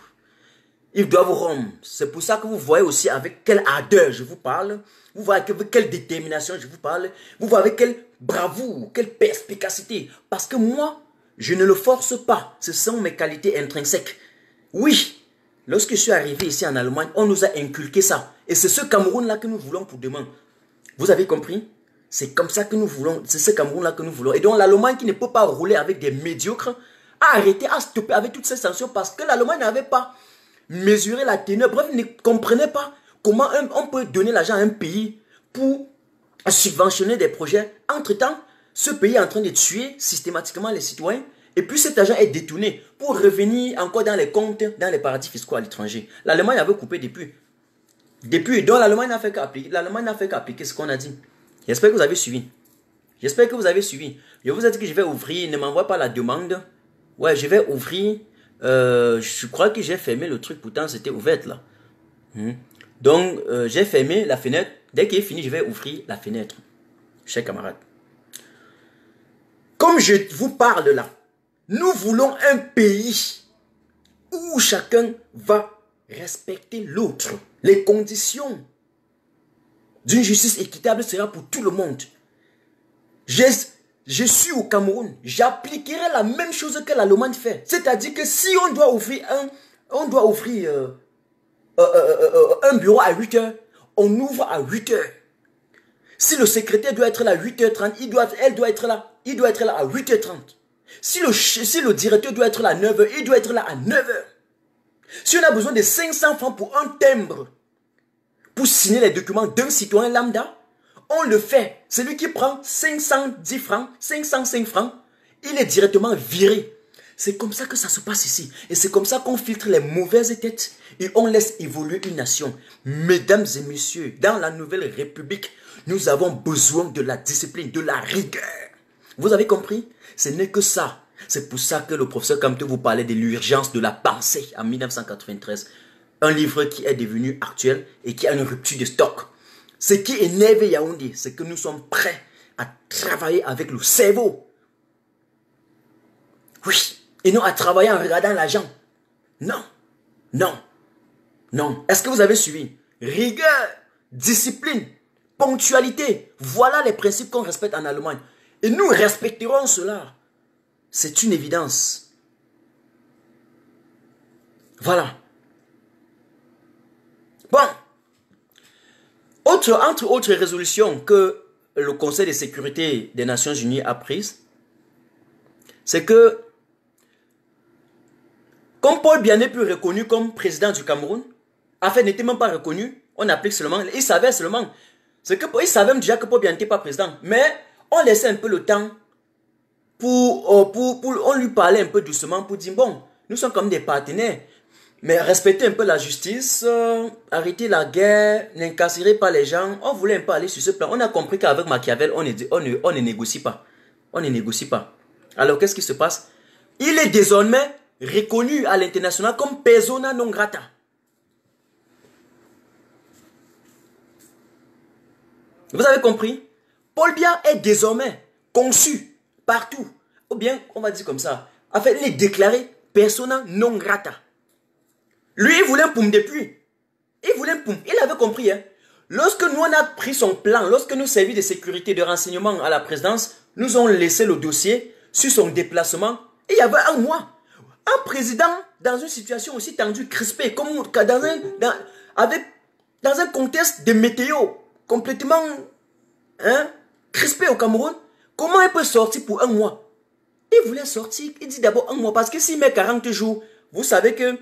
Ils doivent rompre. C'est pour ça que vous voyez aussi avec quelle ardeur je vous parle. Vous voyez avec quelle détermination je vous parle. Vous voyez avec quelle bravoure, quelle perspicacité. Parce que moi, je ne le force pas. Ce sont mes qualités intrinsèques. Oui, lorsque je suis arrivé ici en Allemagne, on nous a inculqué ça. Et c'est ce Cameroun-là que nous voulons pour demain. Vous avez compris? C'est comme ça que nous voulons. C'est ce Cameroun-là que nous voulons. Et donc l'Allemagne qui ne peut pas rouler avec des médiocres a arrêté, a stoppé avec toutes ces sanctions parce que l'Allemagne n'avait pas mesuré la teneur. Bref, ne comprenait pas comment on peut donner l'argent à un pays pour subventionner des projets. Entre-temps, ce pays est en train de tuer systématiquement les citoyens. Et puis cet argent est détourné pour revenir encore dans les comptes, dans les paradis fiscaux à l'étranger. L'Allemagne avait coupé depuis. Donc l'Allemagne n'a fait qu'appliquer ce qu'on a dit. J'espère que vous avez suivi. J'espère que vous avez suivi. Je vous ai dit que je vais ouvrir. Ne m'envoie pas la demande. Ouais, je vais ouvrir. Je crois que j'ai fermé le truc. Pourtant, c'était ouvert là. Donc, j'ai fermé la fenêtre. Dès qu'il est fini, je vais ouvrir la fenêtre. Chers camarades. Comme je vous parle là, nous voulons un pays où chacun va respecter l'autre. Les conditions d'une justice équitable sera pour tout le monde. Je suis au Cameroun, j'appliquerai la même chose que l'Allemagne fait. C'est-à-dire que si on doit ouvrir un bureau à 8 heures, on ouvre à 8 heures. Si le secrétaire doit être là à 8h30, il doit être là à 8h30. Si le directeur doit être là à 9h, il doit être là à 9h. Si on a besoin de 500 francs pour un timbre, pour signer les documents d'un citoyen lambda, on le fait. Celui qui prend 510 francs, 505 francs, il est directement viré. C'est comme ça que ça se passe ici. Et c'est comme ça qu'on filtre les mauvaises têtes et on laisse évoluer une nation. Mesdames et messieurs, dans la nouvelle République, nous avons besoin de la discipline, de la rigueur. Vous avez compris? Ce n'est que ça. C'est pour ça que le professeur Kamto vous parlait de l'urgence de la pensée en 1993. un livre qui est devenu actuel et qui a une rupture de stock. Ce qui énerve Yaoundé, c'est que nous sommes prêts à travailler avec le cerveau. Oui, et non à travailler en regardant l'argent. Non, non, non. Est-ce que vous avez suivi? Rigueur, discipline, ponctualité. Voilà les principes qu'on respecte en Allemagne. Et nous respecterons cela. C'est une évidence. Voilà. Bon. Entre autres résolutions que le Conseil de sécurité des Nations Unies a prises, c'est que, comme Paul Biya n'est plus reconnu comme président du Cameroun, en fait, n'était même pas reconnu, on applique seulement, il savait seulement, c'est que, il savait déjà que Paul Biya n'était pas président, mais on laissait un peu le temps on lui parlait un peu doucement pour dire, bon, nous sommes comme des partenaires, mais respecter un peu la justice, arrêter la guerre, n'incarcérer pas les gens, on voulait un peu aller sur ce plan. On a compris qu'avec Machiavel, on ne négocie pas. On ne négocie pas. Alors, qu'est-ce qui se passe? Il est désormais reconnu à l'international comme persona non grata. Vous avez compris? Paul Biya est désormais conçu partout. Ou bien, on va dire comme ça. En fait, il est déclaré persona non grata. Lui, il voulait un poum depuis. Il voulait un poum. Il avait compris. Hein. Lorsque nous, on a pris son plan, lorsque nos services de sécurité, de renseignement à la présidence, nous ont laissé le dossier sur son déplacement, il y avait un mois. Un président, dans une situation aussi tendue, crispée, comme dans un contexte de météo complètement crispé au Cameroun, comment il peut sortir pour un mois? Il voulait sortir, il dit d'abord un mois, parce que s'il met 40 jours, vous savez que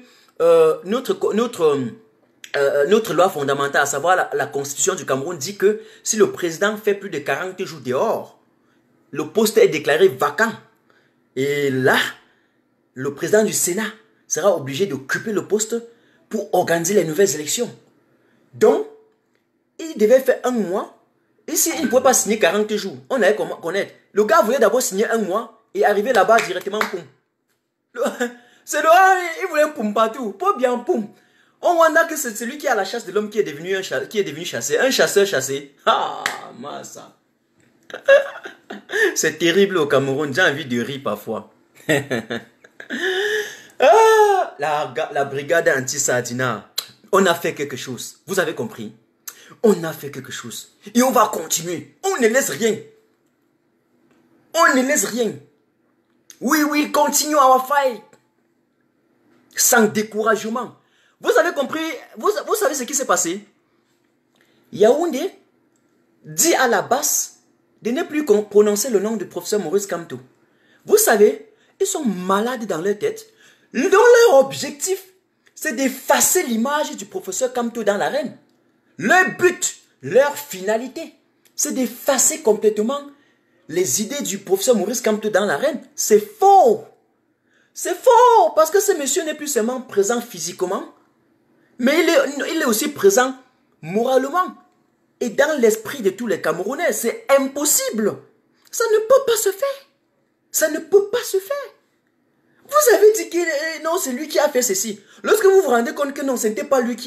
notre loi fondamentale, à savoir la constitution du Cameroun, dit que si le président fait plus de 40 jours dehors, le poste est déclaré vacant. Et là, le président du Sénat sera obligé d'occuper le poste pour organiser les nouvelles élections. Donc, il devait faire un mois. Et s'il ne pouvait pas signer 40 jours, on allait connaître. Le gars voulait d'abord signer un mois et arriver là-bas directement, poum. C'est il voulait un poum partout. Pas bien poum. On voit que c'est celui qui a la chasse de l'homme qui est devenu chassé. Un chasseur chassé. Ah, massa. C'est terrible au Cameroun. J'ai envie de rire parfois. Ah, la brigade anti-Sardina. On a fait quelque chose. Vous avez compris? On a fait quelque chose. Et on va continuer. On ne laisse rien. On ne laisse rien. We will continue our fight. Sans découragement. Vous avez compris? Vous savez ce qui s'est passé? Yaoundé dit à la basse de ne plus prononcer le nom du professeur Maurice Kamto. Vous savez, ils sont malades dans leur tête. Dont leur objectif, c'est d'effacer l'image du professeur Kamto dans l'arène. Leur but, leur finalité, c'est d'effacer complètement les idées du professeur Maurice Kamto dans l'arène. C'est faux. C'est faux, parce que ce monsieur n'est plus seulement présent physiquement, mais il est aussi présent moralement et dans l'esprit de tous les Camerounais. C'est impossible. Ça ne peut pas se faire. Ça ne peut pas se faire. Vous avez dit que non, c'est lui qui a fait ceci. Lorsque vous vous rendez compte que non, ce n'est pas lui,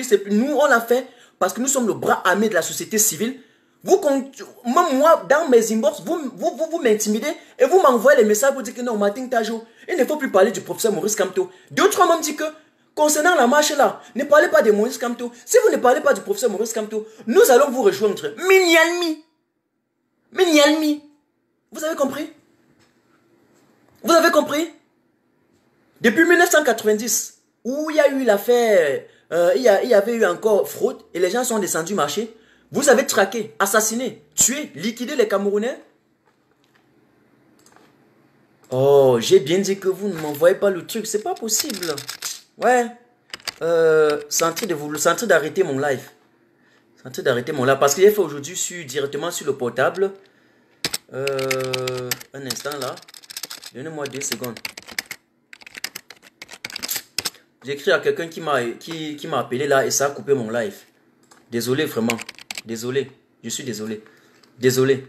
c'est nous, on l'a fait parce que nous sommes le bras armé de la société civile. Même moi, dans mes inbox, vous m'intimidez et vous m'envoyez les messages pour dire que non, Martin Tajo, il ne faut plus parler du professeur Maurice Kamto. D'autres m'ont dit que, concernant la marche là, ne parlez pas de Maurice Kamto. Si vous ne parlez pas du professeur Maurice Kamto, nous allons vous rejoindre. Mignalmi. Mignalmi. Vous avez compris? Vous avez compris? Depuis 1990, où il y a eu l'affaire, il y avait eu encore fraude et les gens sont descendus marcher. Vous avez traqué, assassiné, tué, liquidé les Camerounais. Oh, j'ai bien dit que vous ne m'envoyez pas le truc. C'est pas possible. Ouais. C'est en train d'arrêter mon live. C'est en train d'arrêter mon live. Parce qu'il est fait aujourd'hui directement sur le portable. Un instant là. Donnez-moi 2 secondes. J'ai écrit à quelqu'un qui m'a appelé là et ça a coupé mon live. Désolé vraiment. Désolé. Je suis désolé. Désolé.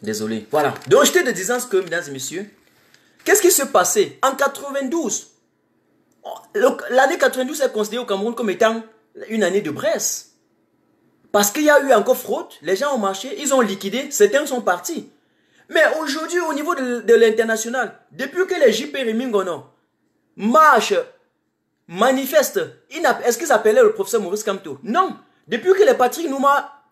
Désolé. Voilà. Donc, j'étais de disant que, mesdames et messieurs, qu'est-ce qui se passait en 92? L'année 92 est considérée au Cameroun comme étant une année de Brest. Parce qu'il y a eu encore fraude, les gens ont marché, ils ont liquidé, certains sont partis. Mais aujourd'hui, au niveau de l'international, depuis que les JP Remingono marchent, manifestent, est-ce qu'ils appelaient le professeur Maurice Kamto? Non. Depuis que les Patrick Nouma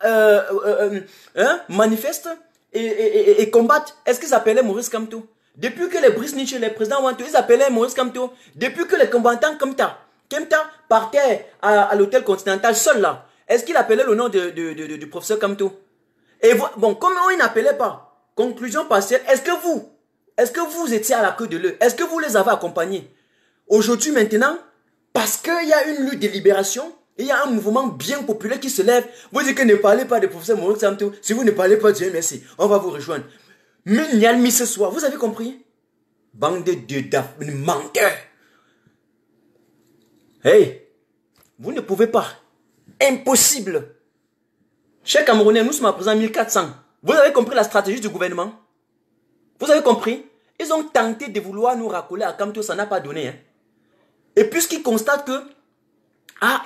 manifestent et combattent, est-ce qu'ils appelaient Maurice Kamto? Depuis que les Brice Nietzsche, les présidents Wanto, ils appelaient Maurice Kamto. Depuis que les combattants Kemta partaient à l'hôtel Continental seul là, est-ce qu'il appelait le nom du professeur Kamto? Et bon, comme ils n'appelaient pas, conclusion partielle, est-ce que vous étiez à la queue de l'œuf? Est-ce que vous les avez accompagnés? Aujourd'hui, maintenant, parce qu'il y a une lutte de libération, il y a un mouvement bien populaire qui se lève, vous dites que ne parlez pas du professeur Maurice Kamto. Si vous ne parlez pas, Dieu merci, on va vous rejoindre. Mais Nialmi ce soir, vous avez compris? Bande de menteurs. Hey, vous ne pouvez pas. Impossible. Chers Camerounais, nous sommes à présent 1400. Vous avez compris la stratégie du gouvernement? Vous avez compris? Ils ont tenté de vouloir nous racoler à Kamto, ça n'a pas donné. Hein? Et puisqu'ils constatent que,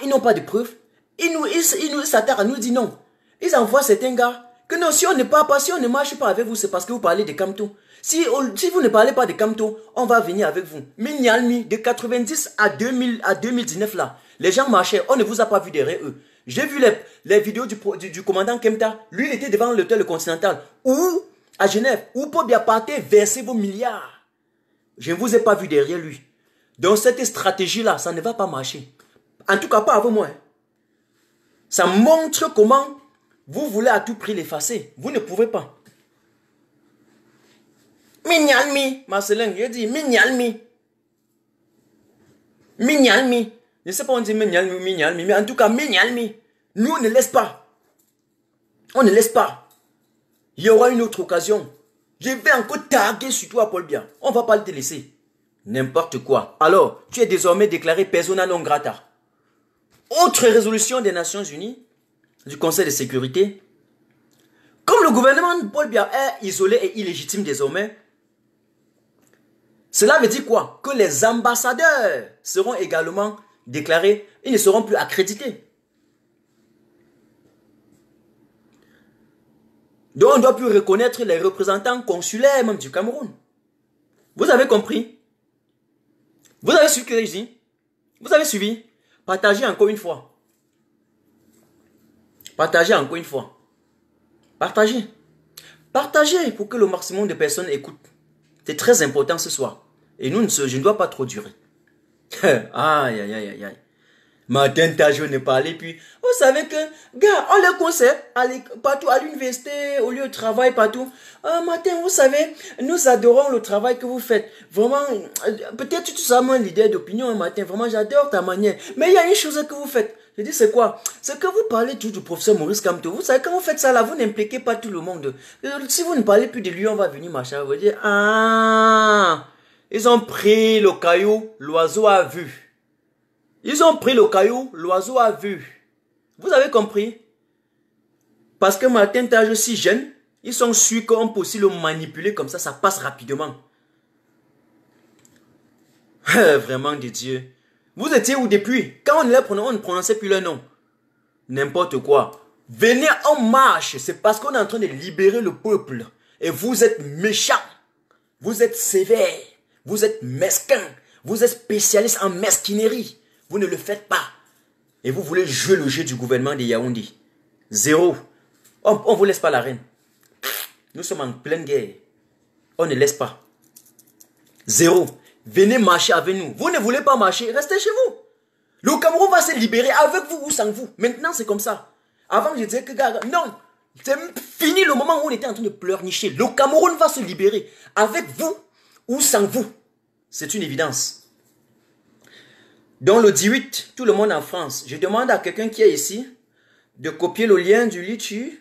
ils n'ont pas de preuves, ils s'attarent à nous dire non. Ils envoient certains gars que non, si on ne parle pas, si on ne marche pas avec vous, c'est parce que vous parlez de Kamto. Si vous ne parlez pas de Kamto, on va venir avec vous. Mais Nialmi, de 90 à 2019 là, les gens marchaient, on ne vous a pas vu derrière eux. J'ai vu les vidéos du commandant Kemta. Lui, il était devant l'hôtel Continental. Ou, à Genève, où Pobia partait verser vos milliards. Je ne vous ai pas vu derrière lui. Donc, cette stratégie-là, ça ne va pas marcher. En tout cas, pas avec moi. Hein. Ça montre comment vous voulez à tout prix l'effacer. Vous ne pouvez pas. Mignalmi, Marcelin, je dis Mignalmi. Mignalmi. Je ne sais pas on dit Mignalmi, mais en tout cas, Mignalmi. Nous, on ne laisse pas. On ne laisse pas. Il y aura une autre occasion. Je vais encore taguer sur toi, Paul Biya. On ne va pas le laisser. N'importe quoi. Alors, tu es désormais déclaré persona non grata. Autre résolution des Nations Unies, du Conseil de sécurité. Comme le gouvernement de Paul Biya est isolé et illégitime désormais, cela veut dire quoi? Que les ambassadeurs seront également déclarés, ils ne seront plus accrédités. Donc on ne doit plus reconnaître les représentants consulaires même du Cameroun. Vous avez compris? Vous avez suivi ce que j'ai dit? Vous avez suivi? Partagez encore une fois. Partagez encore une fois. Partagez. Partagez pour que le maximum de personnes écoutent. C'est très important ce soir. Et nous, je ne dois pas trop durer. Aïe, aïe, aïe, aïe. Martin Tajo ne parlait plus. Vous savez que, gars, on les conseille partout à l'université, au lieu de travail, partout. Martin, vous savez, nous adorons le travail que vous faites. Vraiment, peut-être tu es un leader d'opinion, Martin. Vraiment, j'adore ta manière. Mais il y a une chose que vous faites. Je dis, c'est quoi? C'est que vous parlez toujours du professeur Maurice Kamto. Vous savez, quand vous faites ça là, vous n'impliquez pas tout le monde. Si vous ne parlez plus de lui, on va venir machin. Vous dire, ils ont pris le caillou, l'oiseau a vu. Ils ont pris le caillou, l'oiseau a vu. Vous avez compris? Parce que Martin Tage si jeune, ils sont sûrs qu'on peut aussi le manipuler comme ça passe rapidement. Vraiment de Dieu. Vous étiez où depuis? Quand on ne prononçait plus leur nom. N'importe quoi. Venez en marche, c'est parce qu'on est en train de libérer le peuple. Et vous êtes méchants. Vous êtes sévères. Vous êtes mesquins. Vous êtes spécialistes en mesquinerie. Vous ne le faites pas. Et vous voulez jouer le jeu du gouvernement de Yaoundé. Zéro. On ne vous laisse pas la reine. Nous sommes en pleine guerre. On ne laisse pas. Zéro. Venez marcher avec nous. Vous ne voulez pas marcher, restez chez vous. Le Cameroun va se libérer avec vous ou sans vous. Maintenant, c'est comme ça. Avant, je disais que, non. C'est fini le moment où on était en train de pleurnicher. Le Cameroun va se libérer avec vous ou sans vous. C'est une évidence. Dans le 18, tout le monde en France. Je demande à quelqu'un qui est ici de copier le lien du YouTube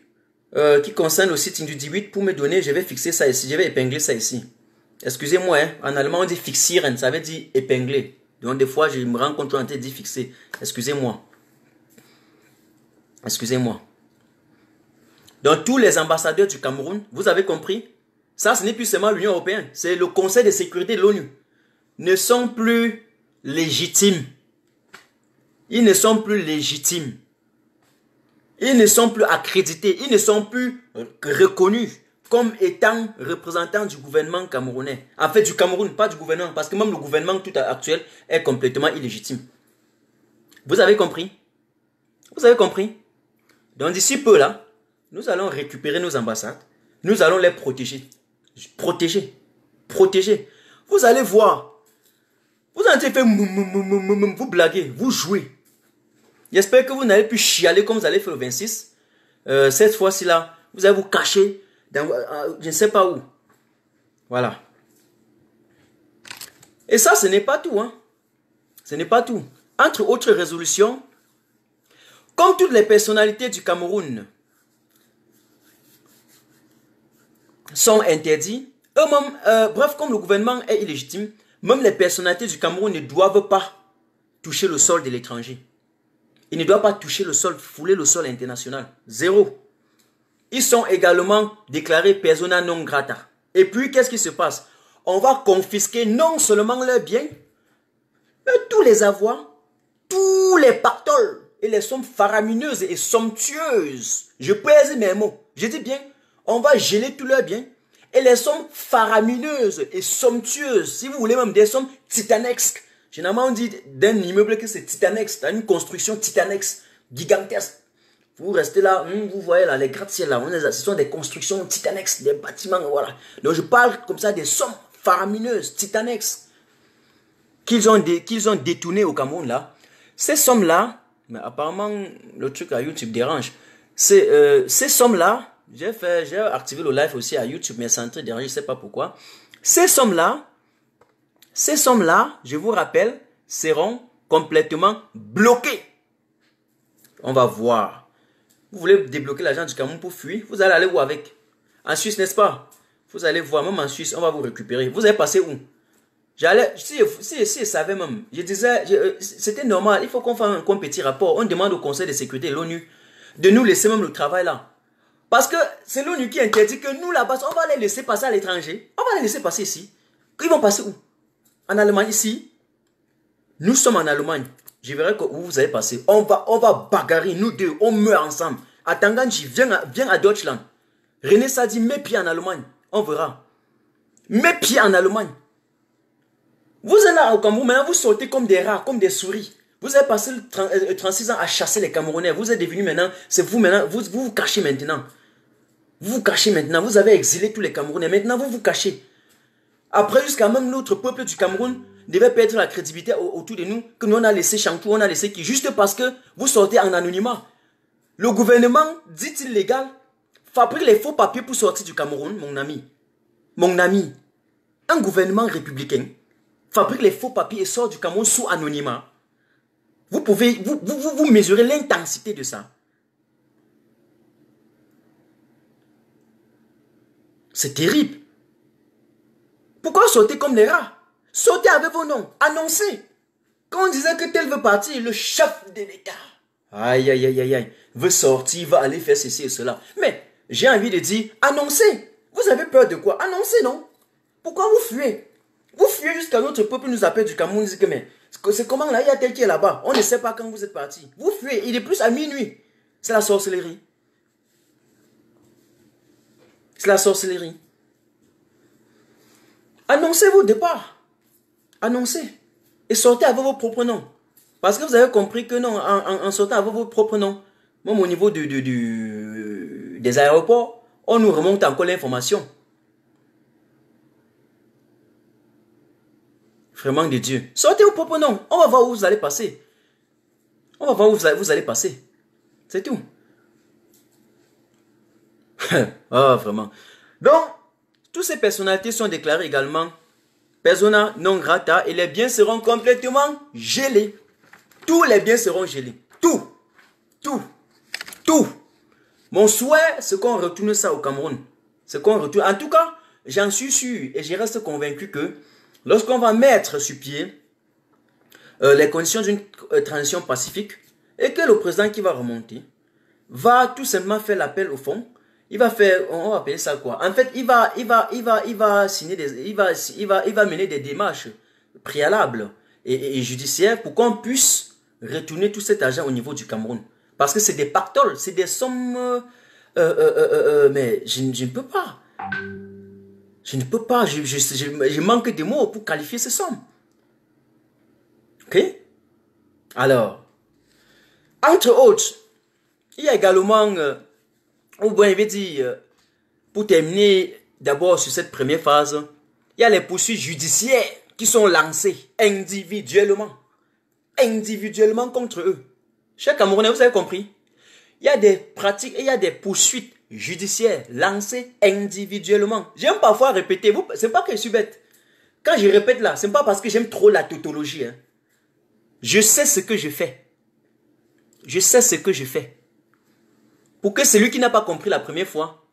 qui concerne le site du 18 pour me donner. Je vais fixer ça ici. Je vais épingler ça ici. Excusez-moi, hein, en allemand on dit fixieren, ça veut dire épingler. Donc des fois je me rends compte qu'on a dit fixer. Excusez-moi. Excusez-moi. Donc tous les ambassadeurs du Cameroun, vous avez compris? Ça, ce n'est plus seulement l'Union européenne, c'est le Conseil de sécurité de l'ONU. Ne sont plus légitimes. Ils ne sont plus légitimes. Ils ne sont plus accrédités. Ils ne sont plus reconnus comme étant représentants du gouvernement camerounais. En fait, du Cameroun, pas du gouvernement. Parce que même le gouvernement tout actuel est complètement illégitime. Vous avez compris? Vous avez compris? Donc d'ici peu là, nous allons récupérer nos ambassades. Nous allons les protéger. Protéger. Protéger. Vous allez voir. Vous avez fait vous blaguez, vous jouez. J'espère que vous n'allez plus chialer comme vous allez faire le 26. Cette fois-ci là, vous allez vous cacher dans, je ne sais pas où. Voilà. Et ça, ce n'est pas tout. Hein. Ce n'est pas tout. Entre autres résolutions, comme toutes les personnalités du Cameroun sont interdites, eux-mêmes, bref, comme le gouvernement est illégitime, même les personnalités du Cameroun ne doivent pas toucher le sol de l'étranger. Ils ne doivent pas toucher le sol, fouler le sol international. Zéro. Ils sont également déclarés persona non grata. Et puis, qu'est-ce qui se passe? On va confisquer non seulement leurs biens, mais tous les avoirs, tous les pactoles et les sommes faramineuses et somptueuses. Je pèse mes mots. Je dis bien, on va geler tous leurs biens. Et les sommes faramineuses et somptueuses, si vous voulez même des sommes titanesques. Généralement, on dit d'un immeuble que c'est titanesque, dans une construction titanesque, gigantesque. Vous restez là, vous voyez là, les gratte-ciel là, ce sont des constructions titanesques, des bâtiments, voilà. Donc je parle comme ça des sommes faramineuses, titanesques, qu'ils ont détournées au Cameroun là. Ces sommes-là, mais apparemment le truc à YouTube dérange, ces sommes-là, j'ai activé le live aussi à YouTube, mais c'est en train de déranger, je ne sais pas pourquoi. Ces sommes-là, je vous rappelle, seront complètement bloquées. On va voir. Vous voulez débloquer l'argent du Cameroun pour fuir, vous allez aller où avec? En Suisse, n'est-ce pas? Vous allez voir, même en Suisse, on va vous récupérer. Vous allez passer où? Si je savais même, je disais, c'était normal, il faut qu'on fasse un petit rapport. On demande au Conseil de sécurité de l'ONU de nous laisser même le travail là. Parce que c'est l'ONU qui interdit que nous là-bas, on va les laisser passer à l'étranger. On va les laisser passer ici. Ils vont passer où? En Allemagne, ici. Nous sommes en Allemagne. Je verrai où vous allez passer. On va bagarrer, nous deux. On meurt ensemble. À Tanganji, viens à Deutschland. René Sadi, mets pieds en Allemagne. On verra. Mets pieds en Allemagne. Vous êtes là au Cameroun, maintenant vous sortez comme des rats, comme des souris. Vous avez passé 36 ans à chasser les Camerounais. Vous êtes devenus maintenant, c'est vous maintenant, vous vous cachez maintenant. Vous vous cachez maintenant. Vous avez exilé tous les Camerounais. Maintenant, vous vous cachez. Après, jusqu'à même notre peuple du Cameroun devait perdre la crédibilité autour de nous, que nous on a laissé Chantou, on a laissé qui, juste parce que vous sortez en anonymat. Le gouvernement, dit-il légal, fabrique les faux papiers pour sortir du Cameroun, mon ami. Mon ami. Un gouvernement républicain fabrique les faux papiers et sort du Cameroun sous anonymat. Vous pouvez, vous mesurez l'intensité de ça. C'est terrible. Pourquoi sortez comme les rats? Sortez avec vos noms. Annoncez. Quand on disait que tel veut partir, le chef de l'État, aïe, aïe, aïe, aïe, aïe, veut sortir, va aller faire ceci et cela. Mais j'ai envie de dire, annoncez. Vous avez peur de quoi? Annoncez, non? Pourquoi vous fuyez? Vous fuyez jusqu'à notre peuple nous appelle du Cameroun, dit que mais c'est comment là, il y a tel qui est là-bas. On ne sait pas quand vous êtes parti. Vous fuyez, il est plus à minuit. C'est la sorcellerie. C'est la sorcellerie. Annoncez vos départs. Annoncez. Et sortez avec vos propres noms. Parce que vous avez compris que non, en sortant avec vos propres noms, même au niveau des aéroports, on nous remonte encore l'information. Vraiment de Dieu. Sortez vos propres noms. On va voir où vous allez passer. On va voir où vous allez passer. C'est tout. Ah, vraiment. Donc, toutes ces personnalités sont déclarées également persona non grata et les biens seront complètement gelés. Tous les biens seront gelés. Tout. Tout. Tout. Mon souhait, c'est qu'on retourne ça au Cameroun. C'est qu'on retourne. En tout cas, j'en suis sûr et je reste convaincu que lorsqu'on va mettre sur pied les conditions d'une transition pacifique et que le président qui va remonter va tout simplement faire l'appel au fond. Il va faire, on va appeler ça quoi? En fait, il va signer il va mener des démarches préalables et judiciaire pour qu'on puisse retourner tout cet argent au niveau du Cameroun. Parce que c'est des pactoles, c'est des sommes... mais je ne peux pas. Je ne peux pas, je manque de mots pour qualifier ces sommes. Ok? Alors, entre autres, il y a également, ou bien je vais dire, pour terminer d'abord sur cette première phase, il y a les poursuites judiciaires qui sont lancées individuellement. Individuellement contre eux. Chers Camerounais, vous avez compris? Il y a des pratiques et il y a des poursuites judiciaires lancées individuellement. J'aime parfois répéter, c'est pas que je suis bête. Quand je répète là, c'est pas parce que j'aime trop la tautologie. Hein. Je sais ce que je fais. Je sais ce que je fais. Pour que celui qui n'a pas compris la première fois,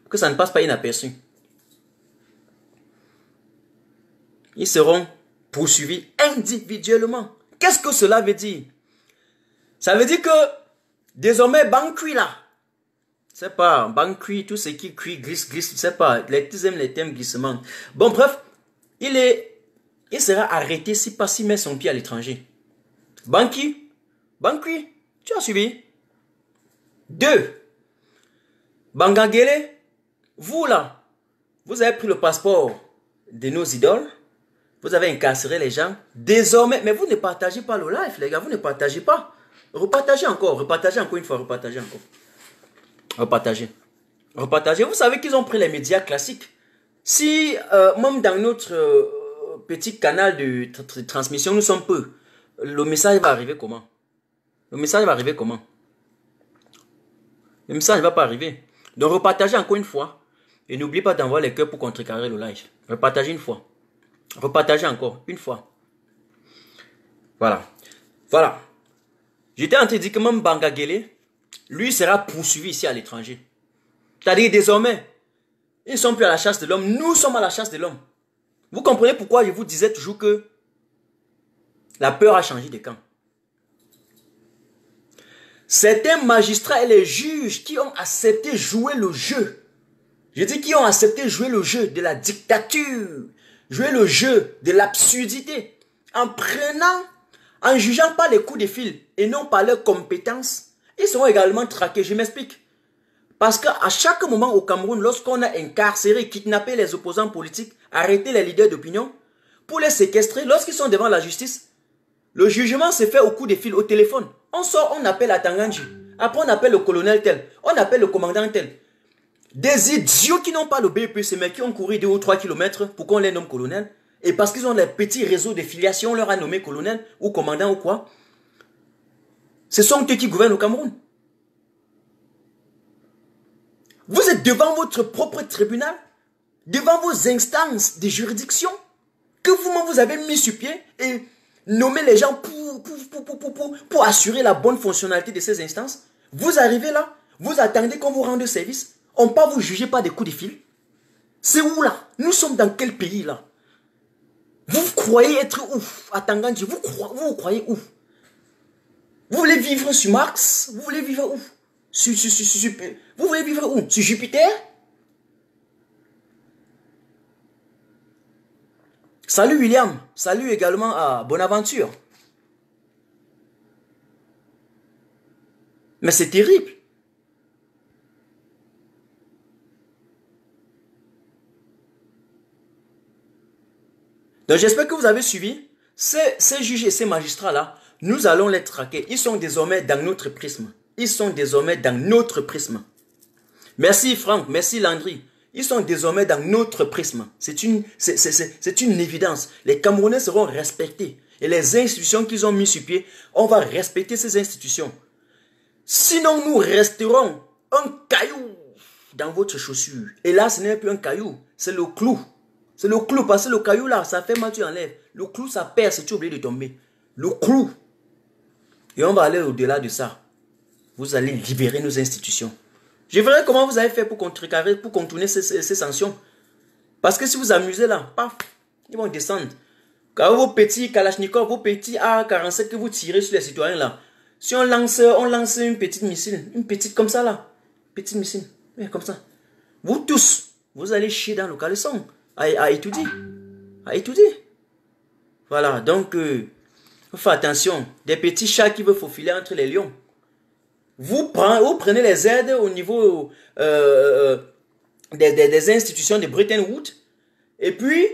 que ça ne passe pas inaperçu. Ils seront poursuivis individuellement. Qu'est-ce que cela veut dire? Ça veut dire que désormais, Bankui là, c'est pas, Bankui, tout ce qui cuit, glisse, c'est pas, ils aiment les thèmes glissement. Bon, bref, il sera arrêté si pas s'il met son pied à l'étranger. Bankui, tu as suivi? 2. Bangangele, vous là, vous avez pris le passeport de nos idoles, vous avez incarcéré les gens, désormais, mais vous ne partagez pas le live, les gars, vous ne partagez pas. Repartagez encore une fois, repartagez encore. Repartagez. Vous savez qu'ils ont pris les médias classiques. Si, même dans notre petit canal de transmission, nous sommes peu, le message va arriver comment? Le message va pas arriver. Donc, repartagez encore une fois. Et n'oubliez pas d'envoyer les cœurs pour contrecarrer le live. Repartagez une fois. Repartagez encore une fois. Voilà. J'étais en train de dire que même Bangangele, lui sera poursuivi ici à l'étranger. C'est-à-dire désormais, ils ne sont plus à la chasse de l'homme, nous sommes à la chasse de l'homme. Vous comprenez pourquoi je vous disais toujours que la peur a changé de camp. Certains magistrats et les juges qui ont accepté jouer le jeu, je dis qui ont accepté jouer le jeu de la dictature, jouer le jeu de l'absurdité, en jugeant par les coups de fil et non par leurs compétences, ils seront également traqués. Je m'explique. Parce qu'à chaque moment au Cameroun, lorsqu'on a incarcéré, kidnappé les opposants politiques, arrêté les leaders d'opinion, pour les séquestrer, lorsqu'ils sont devant la justice, le jugement se fait au coup de fil, au téléphone. On sort, on appelle à Tanganji. Après, on appelle le colonel tel. On appelle le commandant tel. Des idiots qui n'ont pas le BEPC, mais qui ont couru 2 ou 3 kilomètres pour qu'on les nomme colonel. Et parce qu'ils ont des petits réseaux de filiation, on leur a nommé colonel ou commandant ou quoi. Ce sont eux qui gouvernent au Cameroun. Vous êtes devant votre propre tribunal, devant vos instances de juridiction, que vous-même vous avez mis sur pied et nommé les gens pour assurer la bonne fonctionnalité de ces instances. Vous arrivez là, vous attendez qu'on vous rende service, on ne peut pas vous juger par des coups de fil. C'est où là? Nous sommes dans quel pays là? Vous croyez être ouf à Tanganji? Vous croyez ouf? Vous voulez vivre sur Mars? Vous voulez vivre où? Vous voulez vivre où? Sur Jupiter? Salut William. Salut également à Bonaventure. Mais c'est terrible. Donc j'espère que vous avez suivi. Ces juges et ces magistrats-là, nous allons les traquer. Ils sont désormais dans notre prisme. Merci Franck, merci Landry. Ils sont désormais dans notre prisme. C'est une évidence. Les Camerounais seront respectés. Et les institutions qu'ils ont mis sur pied, on va respecter ces institutions. Sinon, nous resterons un caillou dans votre chaussure. Et là, ce n'est plus un caillou, c'est le clou. C'est le clou, parce que le caillou là, ça fait mal, tu enlèves. Le clou, ça perce et tu es obligé de tomber. Le clou. Et on va aller au-delà de ça. Vous allez libérer nos institutions. Je verrai comment vous avez fait pour contrecarrer, pour contourner ces sanctions. Parce que si vous amusez là, paf, ils vont descendre. Quand vos petits Kalachnikov, vos petits A47 que vous tirez sur les citoyens là, si on lance une petite missile, une petite comme ça là, petite missile, mais comme ça. Vous tous, vous allez chier dans le caleçon, à étudier. Voilà, donc, faites attention. Des petits chats qui veulent faufiler entre les lions. Vous prenez les aides au niveau des institutions de Bretton Woods. Et puis,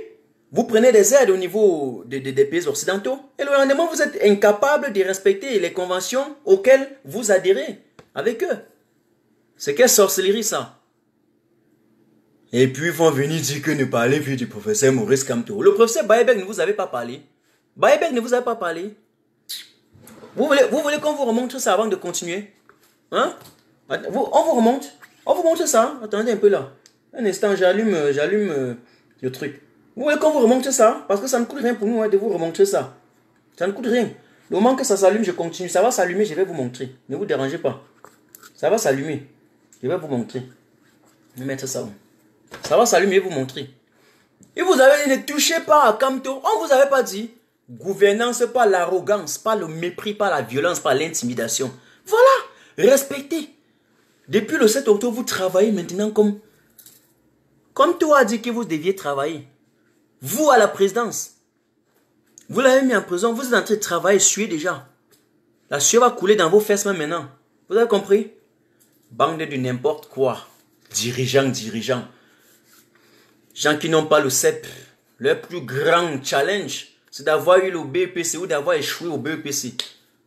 vous prenez des aides au niveau des pays occidentaux. Et le lendemain, vous êtes incapable de respecter les conventions auxquelles vous adhérez avec eux. C'est quelle sorcellerie ça? Et puis, ils vont venir dire que ne parlez plus du professeur Maurice Kamto. Le professeur Baebek ne vous avait pas parlé. Baebek ne vous a pas parlé. Vous voulez qu'on vous remonte ça avant de continuer? Hein? On vous remonte. On vous montre ça. Attendez un peu là. Un instant, j'allume le truc. Vous voulez qu'on vous remonte ça? Parce que ça ne coûte rien pour nous de vous remontrer ça. Ça ne coûte rien. Le moment que ça s'allume, je continue. Ça va s'allumer, je vais vous montrer. Ne vous dérangez pas. Ça va s'allumer. Je vais vous montrer. Je vais mettre ça. Ça va s'allumer et vous montrer. Et vous avez dit, ne touchez pas à Kamto. On ne vous avait pas dit. Gouvernance, pas l'arrogance, pas le mépris, pas la violence, pas l'intimidation. Voilà. Respectez. Depuis le 7 octobre, vous travaillez maintenant comme toi a dit que vous deviez travailler. Vous à la présidence. Vous l'avez mis en prison. Vous êtes en train de travailler, suer déjà. La sueur va couler dans vos fesses même maintenant. Vous avez compris? Bande de n'importe quoi. Dirigeants. Gens qui n'ont pas le CEP. Leur plus grand challenge, c'est d'avoir eu le BEPC ou d'avoir échoué au BEPC.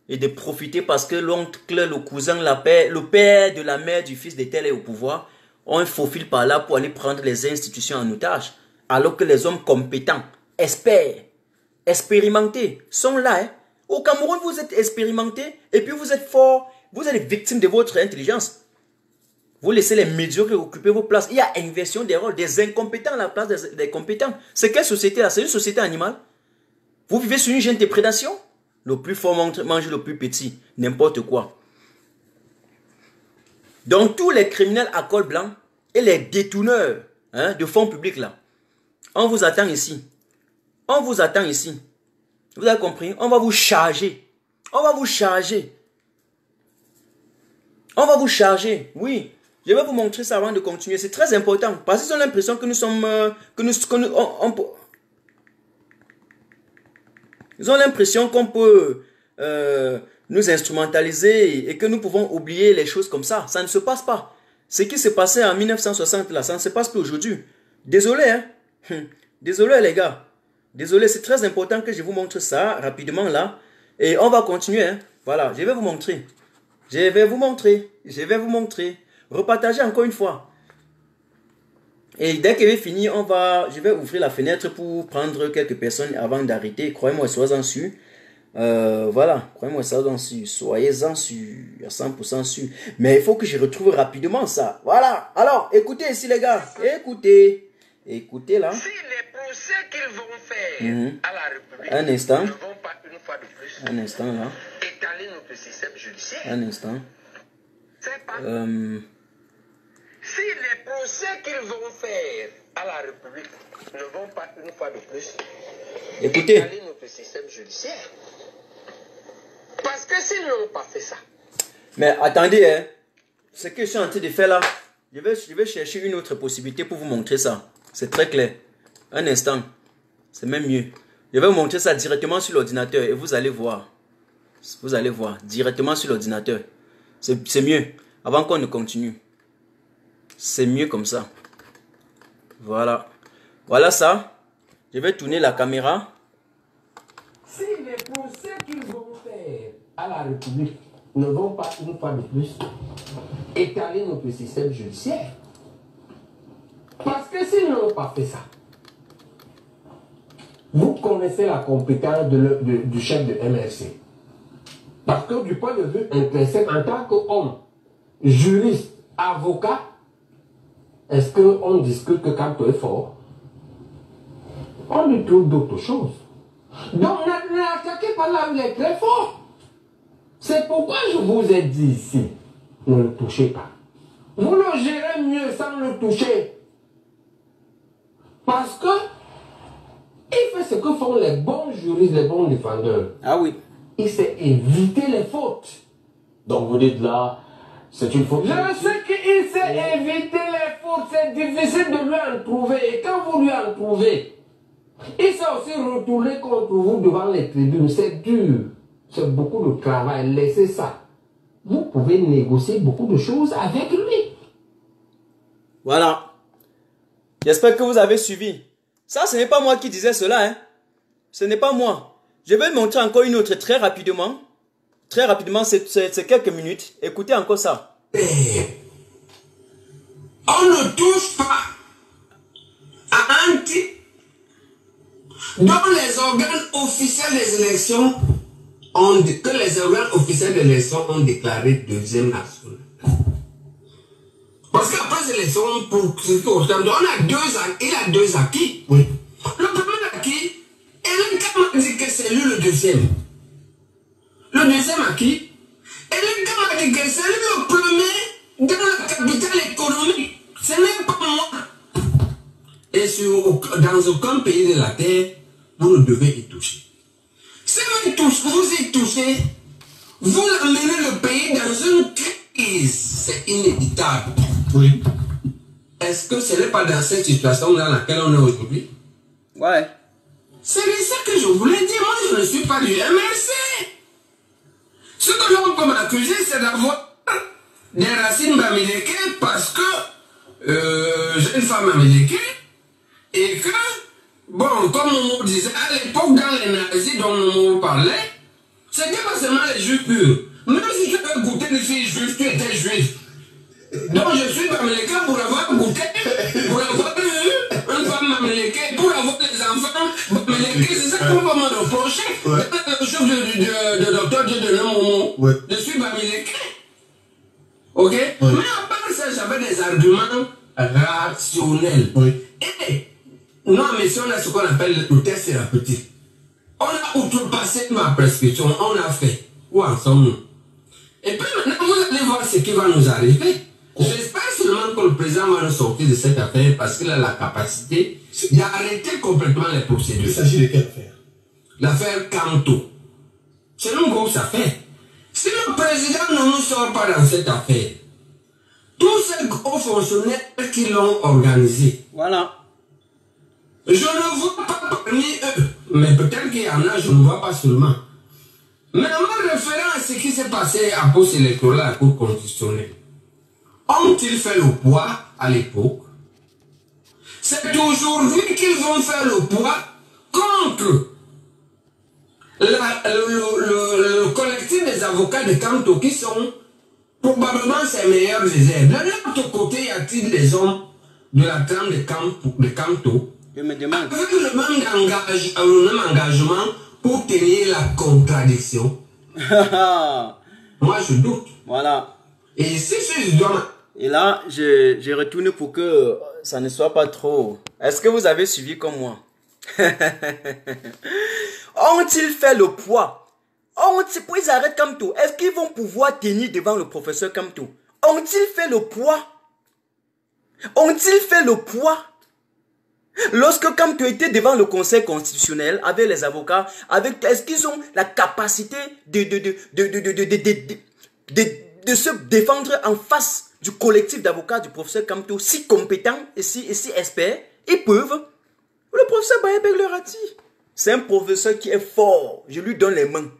Et de profiter parce que l'oncle, le cousin, le père de la mère du fils de tel est au pouvoir. On faufile par là pour aller prendre les institutions en otage. Alors que les hommes compétents, experts, expérimentés, sont là. Hein. Au Cameroun, vous êtes expérimentés et puis vous êtes forts. Vous êtes victimes de votre intelligence. Vous laissez les médiocres occuper vos places. Il y a inversion des rôles, des incompétents à la place des compétents. C'est quelle société là? C'est une société animale. Vous vivez sur une chaîne de prédation. Le plus fort mange le plus petit. N'importe quoi. Donc tous les criminels à col blanc et les détourneurs de fonds publics là. On vous attend ici. On vous attend ici. Vous avez compris? On va vous charger. On va vous charger. On va vous charger. Oui. Je vais vous montrer ça avant de continuer. C'est très important. Parce qu'ils ont l'impression que nous sommes... Ils ont l'impression qu'on peut nous instrumentaliser et que nous pouvons oublier les choses comme ça. Ça ne se passe pas. Ce qui s'est passé en 1960 là, ça ne se passe plus aujourd'hui. Désolé, hein. Désolé les gars. Désolé, c'est très important que je vous montre ça rapidement là. Et on va continuer, hein. Voilà, je vais vous montrer. Je vais vous montrer. Repartagez encore une fois. Et dès que j'ai fini, je vais ouvrir la fenêtre pour prendre quelques personnes avant d'arrêter. Croyez-moi, soyez-en sûrs. Voilà, croyez-moi, soyez-en sûrs. Soyez-en sûrs, à 100% sûrs. Mais il faut que je retrouve rapidement ça. Voilà. Alors, écoutez ici les gars. Écoutez là. Si les procès qu'ils vont faire à la République un instant. ne vont pas une fois de plus un instant là. étaler notre système judiciaire. Un instant. C'est pas... Si les procès qu'ils vont faire à la République ne vont pas une fois de plus écoutez étaler notre système judiciaire. Parce que s'ils n'ont pas fait ça. Mais attendez, hein. Ce que je suis en train de faire là, je vais chercher une autre possibilité pour vous montrer ça. C'est très clair. Un instant. C'est même mieux. Je vais vous montrer ça directement sur l'ordinateur et vous allez voir. Vous allez voir. Directement sur l'ordinateur. C'est mieux. Avant qu'on ne continue. C'est mieux comme ça. Voilà. Voilà ça. Je vais tourner la caméra. Si les procès qu'ils vont faire à la République ne vont pas une fois de plus étaler notre système judiciaire. Parce que s'ils n'ont pas fait ça, vous connaissez la compétence du chef de MRC. Parce que du point de vue intrinsèque, en tant qu'homme, juriste, avocat, est-ce qu'on discute que Kamto est fort? On lui trouve d'autres choses. Donc, n'attaquez pas là où il est très fort. C'est pourquoi je vous ai dit ici, ne le touchez pas. Vous le gérez mieux sans le toucher. Parce que il fait ce que font les bons juristes, les bons défendeurs. Ah oui. Il sait éviter les fautes. Donc vous dites là, c'est une faute. Je sais qu'il sait éviter les fautes, c'est difficile de lui en trouver. Et quand vous lui en trouvez, Il s'est aussi retourné contre vous devant les tribunes. C'est dur. C'est beaucoup de travail. Laissez ça. Vous pouvez négocier beaucoup de choses avec lui. Voilà. J'espère que vous avez suivi. Ça, ce n'est pas moi qui disais cela. Hein. Ce n'est pas moi. Je vais montrer encore une autre très rapidement. Très rapidement, c'est quelques minutes. Écoutez encore ça. On ne touche pas à un type dont les organes officiels des élections que les organes officiels de l'élection ont déclaré deuxième national. Parce qu'après les élections, il a deux acquis. Oui. Le premier acquis, Hélène Kam a dit que c'est lui le deuxième. Le deuxième acquis, Hélène Kam a dit que c'est lui le premier dans la capitale économique. Ce n'est pas moi. Et dans aucun pays de la terre, vous ne devez y toucher. Si vous y touchez, vous amenez le pays dans une crise. C'est inévitable. Oui. Est-ce que ce n'est pas dans cette situation dans laquelle on est aujourd'hui? Ouais. C'est ça que je voulais dire. Moi, je ne suis pas du MLC. Ce que l'on peut m'accuser, c'est d'avoir des racines bamileke parce que j'ai une femme américaine et que, bon, comme on disait, à l'époque, dans les nazis dont on parlait, c'était pas seulement les juifs purs. Même si tu avais goûté des filles juives, tu étais juif. Donc je suis américain pour avoir goûté, pour avoir eu une femme américaine, pour avoir des enfants américains. C'est ça qu'on va me reprocher. Ouais. Le chef de docteur Dieu de Momo. Ouais. Je suis américain. Ok? Ouais. Mais à part ça, j'avais des arguments rationnels. Oui. Et non, mais si on a ce qu'on appelle le test thérapeutique, on a outrepassé ma prescription, on a fait. Où en sommes-nous? Et puis maintenant, vous allez voir ce qui va nous arriver. J'espère seulement que le président va nous sortir de cette affaire parce qu'il a la capacité d'arrêter complètement les procédures. Il s'agit de quelle affaire? L'affaire Kanto. C'est une grosse affaire. Si le président ne nous sort pas dans cette affaire, tous ces gros fonctionnaires qui l'ont organisé, voilà. Je ne vois pas parmi eux, mais peut-être qu'il y en a, je ne vois pas seulement. Mais en référant à ce qui s'est passé à poste électoral à la Cour constitutionnelle, ont-ils fait le poids à l'époque? C'est aujourd'hui qu'ils vont faire le poids contre le collectif des avocats de Kanto qui sont probablement ses meilleurs réserves. De l'autre côté, y a-t-il des hommes de la trame de Kanto je me demande. Avec le même engagement pour tenir la contradiction? Moi, je doute. Voilà. Et ici, je dois... Et là, je retourne pour que ça ne soit pas trop. Est-ce que vous avez suivi comme moi? Ont-ils fait le poids? Ils arrêtent Kamto. Est-ce qu'ils vont pouvoir tenir devant le professeur Kamto? Ont-ils fait le poids? Ont-ils fait le poids? Lorsque Kamto était devant le conseil constitutionnel avec les avocats, est-ce qu'ils ont la capacité de se défendre en face du collectif d'avocats du professeur Kamto, si compétent et si expert? Ils peuvent. Le professeur Bayebek leur a dit. C'est un professeur qui est fort. Je lui donne les mains.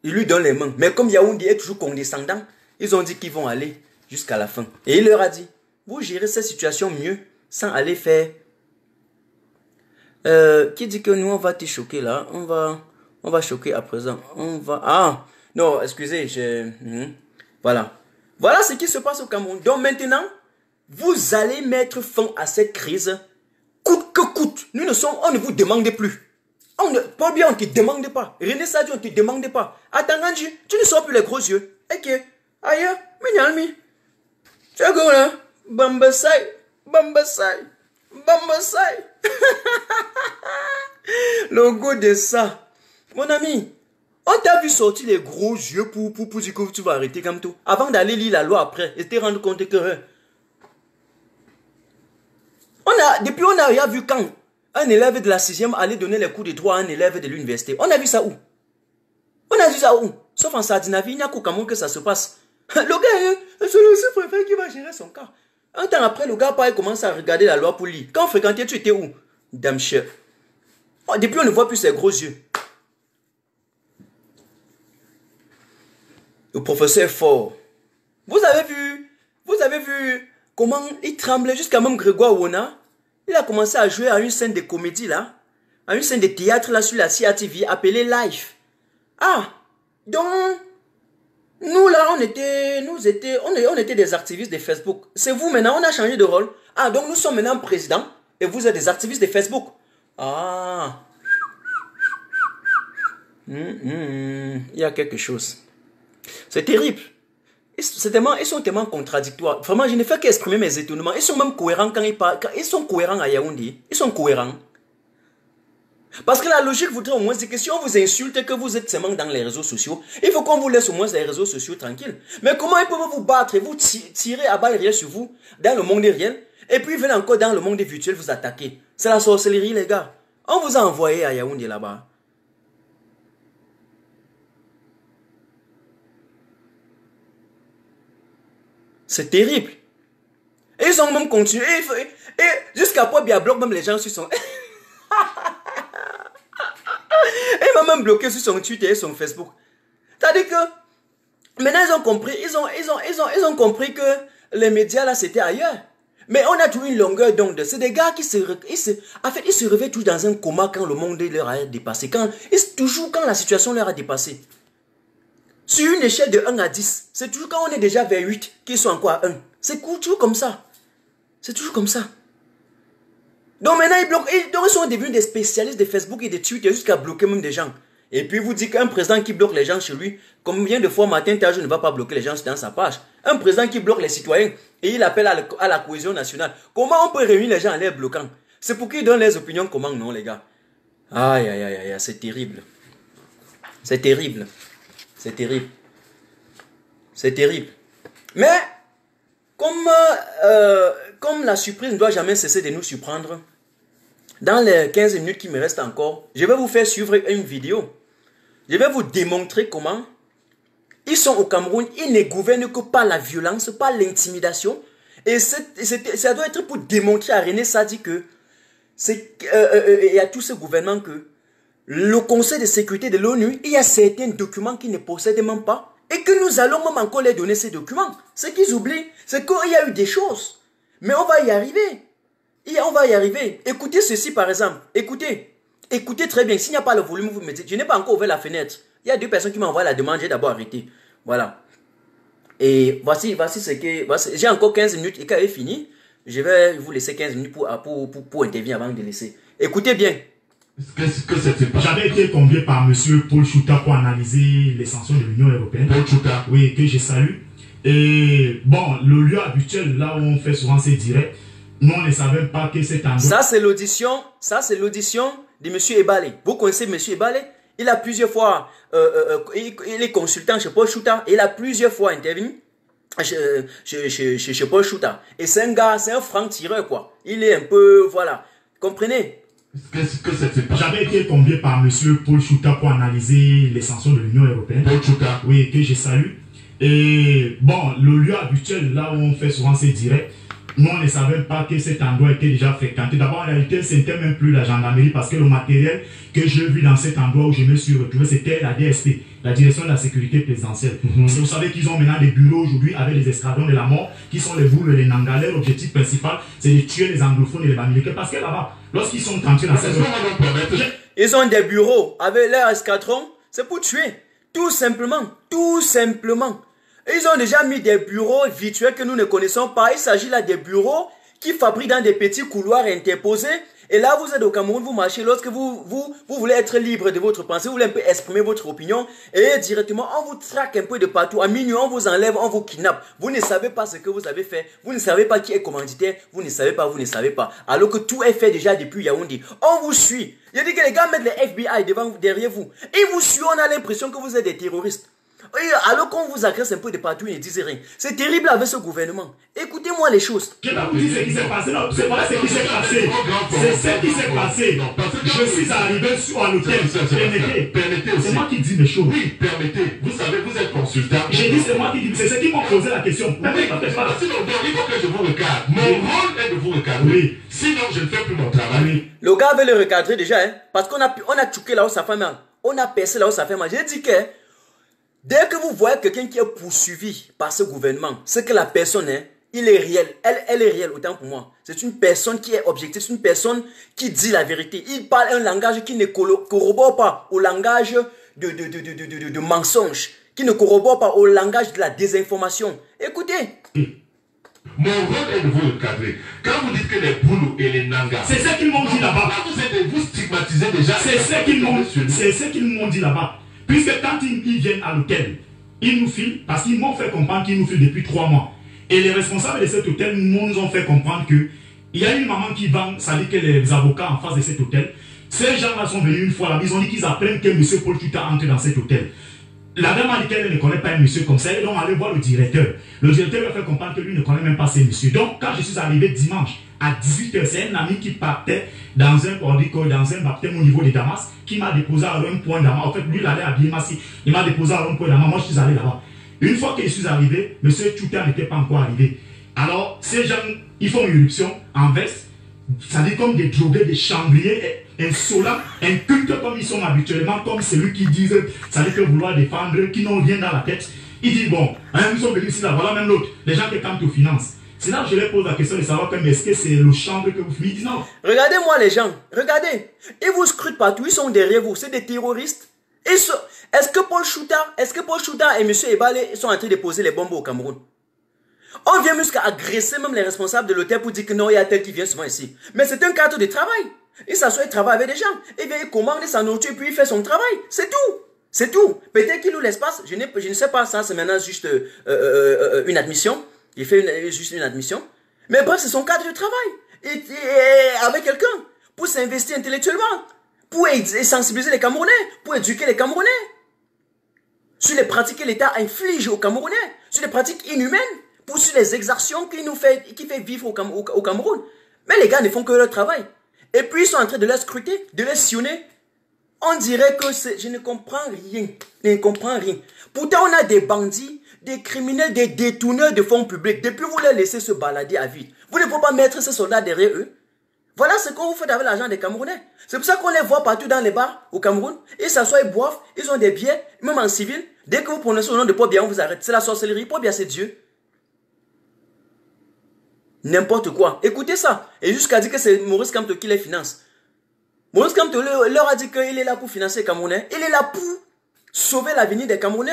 Il lui donne les mains. Mais comme Yaoundé est toujours condescendant, ils ont dit qu'ils vont aller jusqu'à la fin. Et il leur a dit, vous gérez cette situation mieux sans aller faire... qui dit que nous, on va te choquer là. On va choquer à présent. Ah, non, excusez. Voilà. Voilà ce qui se passe au Cameroun. Donc maintenant, vous allez mettre fin à cette crise. Coûte que coûte. On ne vous demande plus. Paul Biya, on ne te demande pas. René Sadio, on ne te demande pas. Atanganji, tu ne sors plus les gros yeux. Ok. Aïe, mignalmi. Tu es go là. Bambasai. Le goût de ça. Mon ami, on t'a vu sortir les gros yeux pour dire que tu vas arrêter comme tout. Avant d'aller lire la loi après, et te rendre compte que... Depuis on n'a rien vu quand un élève de la 6e allait donner les cours de droit à un élève de l'université. On a vu ça où? Sauf en Sardinavie, il n'y a qu'au Cameroun que ça se passe. Le gars, c'est le sous-préfet qui va gérer son cas. Un temps après, le gars commence à regarder la loi pour lire. Quand on fréquentait, tu étais où? Dame chef. Oh, depuis, on ne voit plus ses gros yeux. Le professeur est fort. Vous avez vu comment il tremblait jusqu'à même Grégoire Wona. Il a commencé à jouer à une scène de comédie là, à une scène de théâtre là sur la CATV appelée Live. Ah, donc nous là, on était des activistes de Facebook. C'est vous maintenant, on a changé de rôle. Ah, donc nous sommes maintenant présidents et vous êtes des activistes de Facebook. Ah, il y a quelque chose. C'est terrible. Ils sont tellement contradictoires. Vraiment, je ne fais qu'exprimer mes étonnements. Ils sont même cohérents quand ils parlent. Ils sont cohérents à Yaoundé. Ils sont cohérents. Parce que la logique voudrait au moins dire que si on vous insulte, que vous êtes seulement dans les réseaux sociaux, il faut qu'on vous laisse au moins les réseaux sociaux tranquilles. Mais comment ils peuvent vous battre et vous tirer à balles réelles sur vous, dans le monde réel, et puis ils veulent encore dans le monde virtuel vous attaquer? C'est la sorcellerie, les gars. On vous a envoyé à Yaoundé là-bas. C'est terrible. Et ils ont même continué. Et jusqu'à quoi bien bloqué même les gens sur son... Et il m'a même bloqué sur son Twitter et son Facebook. C'est-à-dire que maintenant ils ont compris, ils ont compris que les médias là c'était ailleurs. Mais on a toujours une longueur d'onde. C'est des gars qui en fait, ils se réveillent tous dans un coma quand le monde leur a dépassé. Toujours quand la situation leur a dépassé. Sur une échelle de 1 à 10, c'est toujours quand on est déjà vers 8 qu'ils sont encore à 1. C'est toujours comme ça. C'est toujours comme ça. Donc maintenant, ils sont devenus des spécialistes de Facebook et de Twitter jusqu'à bloquer même des gens. Et puis vous dites qu'un président qui bloque les gens chez lui, combien de fois Martin Tajou ne va pas bloquer les gens dans sa page? Un président qui bloque les citoyens et il appelle à la cohésion nationale. Comment on peut réunir les gens en les bloquant? C'est pour qu'ils donnent les opinions comment, non les gars? Aïe, aïe, aïe, aïe, c'est terrible. C'est terrible. C'est terrible. C'est terrible. Mais, comme la surprise ne doit jamais cesser de nous surprendre, dans les 15 minutes qui me restent encore, je vais vous faire suivre une vidéo. Je vais vous démontrer comment ils sont au Cameroun, ils ne gouvernent que par la violence, par l'intimidation. Et ça doit être pour démontrer à René Sadi que, et à tous ces gouvernements que, le Conseil de sécurité de l'ONU, il y a certains documents qu'ils ne possèdent même pas. Et que nous allons même encore les donner ces documents. Ce qu'ils oublient, c'est qu'il y a eu des choses. Mais on va y arriver. On va y arriver. Écoutez ceci par exemple. Écoutez. Écoutez très bien. S'il n'y a pas le volume, vous me dites. Je n'ai pas encore ouvert la fenêtre. Il y a 2 personnes qui m'ont envoyé la demande. J'ai d'abord arrêté. Voilà. Et voici ce que... J'ai encore 15 minutes. Et quand elle est finie, je vais vous laisser 15 minutes pour intervenir avant de laisser. Écoutez bien. J'avais été convié par M. Paul Chouta pour analyser les sanctions de l'Union européenne. Paul Chouta. Oui, que je salue. Et bon, le lieu habituel, là où on fait souvent ces directs, nous on ne savait pas que c'est un... Ça c'est l'audition de M. Ebalé. Vous connaissez M. Ebalé? Il a plusieurs fois, il est consultant chez Paul Chouta, et il a plusieurs fois intervenu chez Paul Chouta. Et c'est un gars, c'est un franc-tireur quoi. Il est un peu, voilà, comprenez? J'avais été convié par M. Paul Chouta pour analyser les sanctions de l'Union européenne. Paul Chouta. Oui, que je salue. Et bon, le lieu habituel, là où on fait souvent ces directs, nous on ne savait pas que cet endroit était déjà fréquenté. D'abord, en réalité, ce n'était même plus la gendarmerie parce que le matériel que j'ai vu dans cet endroit où je me suis retrouvé, c'était la DSP, la Direction de la Sécurité Présidentielle. Vous savez qu'ils ont maintenant des bureaux aujourd'hui avec les escadrons de la mort, qui sont les Boules et les Nangalais. L'objectif principal, c'est de tuer les anglophones et les bamileke. Parce que là-bas, lorsqu'ils sont entrés dans cette zone... Ils ont des bureaux avec leur escadron, c'est pour tuer. Tout simplement, tout simplement. Ils ont déjà mis des bureaux virtuels que nous ne connaissons pas. Il s'agit là des bureaux qui fabriquent dans des petits couloirs interposés. Et là, vous êtes au Cameroun, vous marchez. Lorsque vous voulez être libre de votre pensée, vous voulez un peu exprimer votre opinion. Et directement, on vous traque un peu de partout. À minuit, on vous enlève, on vous kidnappe. Vous ne savez pas ce que vous avez fait. Vous ne savez pas qui est commanditaire. Vous ne savez pas, vous ne savez pas. Alors que tout est fait déjà depuis Yaoundé. On vous suit. Il dit que les gars mettent les FBI derrière vous. Ils vous suivent, on a l'impression que vous êtes des terroristes. Et alors qu'on vous agresse un peu de partout, ils ne disent rien. C'est terrible avec ce gouvernement. Écoutez-moi les choses. Je vais vous dire ce qui s'est passé. Non, c'est pas ce qui s'est passé. C'est ce qui s'est passé. Je suis arrivé à l'hôtel. Permettez. C'est moi qui dis les choses. Oui, permettez. Vous savez, vous êtes consultant. J'ai dit c'est moi qui dis. C'est ceux qui m'ont posé la question. Oui, sinon, il faut que je vous recadre. Mon rôle est de vous recadrer. Oui. Sinon, je ne fais plus mon travail. Le gars veut le recadrer déjà, hein, parce qu'on a tchouqué là où ça fait mal. On a percé là où ça fait mal. J'ai dit que dès que vous voyez quelqu'un qui est poursuivi par ce gouvernement, c'est que la personne, hein, il est réel. Elle est réelle, autant pour moi. C'est une personne qui est objective, c'est une personne qui dit la vérité. Il parle un langage qui ne corrobore pas au langage de mensonge, qui ne corrobore pas au langage de la désinformation. Écoutez. Mon rôle est de vous recadrer. Quand vous dites que les Boulous et les Nangas, c'est ce qu'ils m'ont dit là-bas. Vous stigmatisez déjà. C'est ce qu'ils m'ont dit là-bas. Puisque quand ils viennent à l'hôtel, ils nous filent, parce qu'ils m'ont fait comprendre qu'ils nous filent depuis 3 mois. Et les responsables de cet hôtel nous ont fait comprendre qu'il y a une maman qui vend, ça dit que les avocats en face de cet hôtel, ces gens-là sont venus une fois là, ils ont dit qu'ils apprennent que M. Paul Chouta entre dans cet hôtel. La dame a dit qu'elle ne connaît pas un monsieur comme ça, et donc allez voir le directeur. Le directeur lui a fait comprendre que lui ne connaît même pas ces messieurs. Donc quand je suis arrivé dimanche à 18h, c'est un ami qui partait dans un baptême au niveau de Damas, qui m'a déposé à un point Damas. En fait, lui, il allait à Biémassi. Il m'a déposé à un point Damas. Moi, je suis allé là-bas. Une fois que je suis arrivé, M. Chouta n'était pas encore arrivé. Alors, ces gens, ils font une éruption en veste, ça dit comme des drogués, des chambriers, insolents, incultes comme ils sont habituellement, comme celui qui disent, ça dit que vouloir défendre, qui n'ont rien dans la tête. Il dit, bon, hein, nous sommes venus ici, là, voilà même l'autre, les gens qui campent aux finances. C'est là que je leur pose la question de savoir est-ce que c'est le chambre que vous fumez. Ils disent non. Regardez-moi les gens, regardez. Ils vous scrutent partout, ils sont derrière vous, c'est des terroristes. Est-ce que Paul Chouta et M. Ebale sont en train de poser les bombes au Cameroun? On vient jusqu'à agresser même les responsables de l'hôtel pour dire que non, il y a tel qui vient souvent ici. Mais c'est un cadre de travail. Il s'assoit, il travaille avec des gens. Et bien, il commande sa nourriture, puis il fait son travail. C'est tout. C'est tout. Peut-être qu'il loue l'espace. Je ne sais pas, ça c'est maintenant juste une admission. Il fait juste une admission. Mais bref, c'est son cadre de travail. Et avec quelqu'un. Pour s'investir intellectuellement. Pour sensibiliser les Camerounais. Pour éduquer les Camerounais. Sur les pratiques que l'État inflige aux Camerounais. Sur les pratiques inhumaines. Sur les exactions qui fait vivre au Cameroun. Mais les gars ne font que leur travail. Et puis ils sont en train de les scruter, de les sillonner. On dirait que je ne comprends rien. Je ne comprends rien. Pourtant on a des bandits, des criminels, des détourneurs de fonds publics. Depuis vous les laissez se balader à vide. Vous ne pouvez pas mettre ces soldats derrière eux. Voilà ce qu'on vous fait avec l'argent des Camerounais. C'est pour ça qu'on les voit partout dans les bars au Cameroun. Ils s'assoient, ils boivent, ils ont des billets, même en civil. Dès que vous prononcez le nom de Paul Biya, on vous arrête. C'est la sorcellerie. Paul Biya, c'est Dieu. N'importe quoi. Écoutez ça. Et jusqu'à dire que c'est Maurice Kamto qui les finance. Maurice Kamto leur a dit qu'il est là pour financer les Camerounais. Il est là pour sauver l'avenir des Camerounais.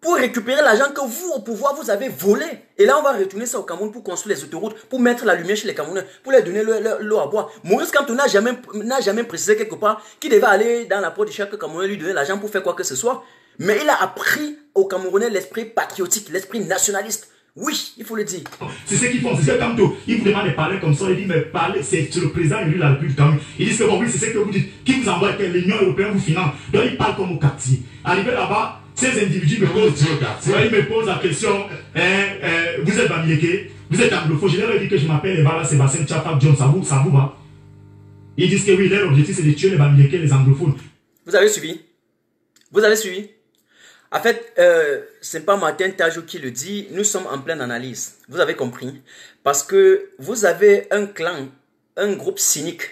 Pour récupérer l'argent que vous, au pouvoir, vous avez volé. Et là, on va retourner ça au Cameroun pour construire les autoroutes, pour mettre la lumière chez les Camerounais, pour leur donner l'eau à boire. Maurice Kamto n'a jamais précisé quelque part qu'il devait aller dans la porte de chaque Camerounais lui donner l'argent pour faire quoi que ce soit. Mais il a appris aux Camerounais l'esprit patriotique, l'esprit nationaliste. Oui, il faut le dire. C'est ce qu'ils font. C'est ce que Kamto, il vous demande de parler comme ça. Il dit, mais parler, c'est le président élu de la République du Cameroun. Il dit que bon, oui, c'est ce que vous dites. Qui vous envoie, que l'Union européenne vous finance. Donc, il parle comme au quartier. Arrivé là-bas, ces individus me posent la question, vous êtes Bamileke, vous êtes anglophone. Je leur ai dit que je m'appelle Ebala Sébastien Tchafak John, ça vous va? Ils disent que oui, leur objectif c'est de tuer les Bamileke, les anglophones. Vous avez suivi? Vous avez suivi? En fait, c'est pas Martin Tajou qui le dit, nous sommes en pleine analyse. Vous avez compris? Parce que vous avez un clan, un groupe cynique,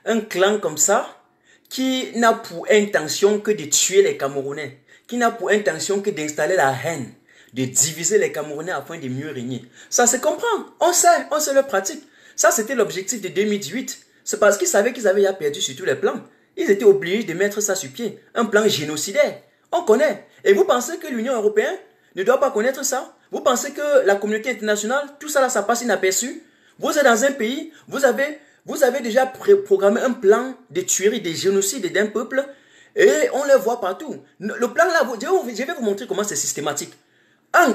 un clan comme ça, qui n'a pour intention que de tuer les Camerounais, qui n'a pour intention que d'installer la haine, de diviser les Camerounais afin de mieux régner. Ça se comprend, on sait leur pratique. Ça, c'était l'objectif de 2018. C'est parce qu'ils savaient qu'ils avaient déjà perdu sur tous les plans. Ils étaient obligés de mettre ça sur pied. Un plan génocidaire. On connaît. Et vous pensez que l'Union européenne ne doit pas connaître ça? Vous pensez que la communauté internationale, tout ça là, ça passe inaperçu? Vous êtes dans un pays, vous avez déjà programmé un plan de tuerie, de génocide d'un peuple, et on le voit partout. Le plan là, je vais vous montrer comment c'est systématique.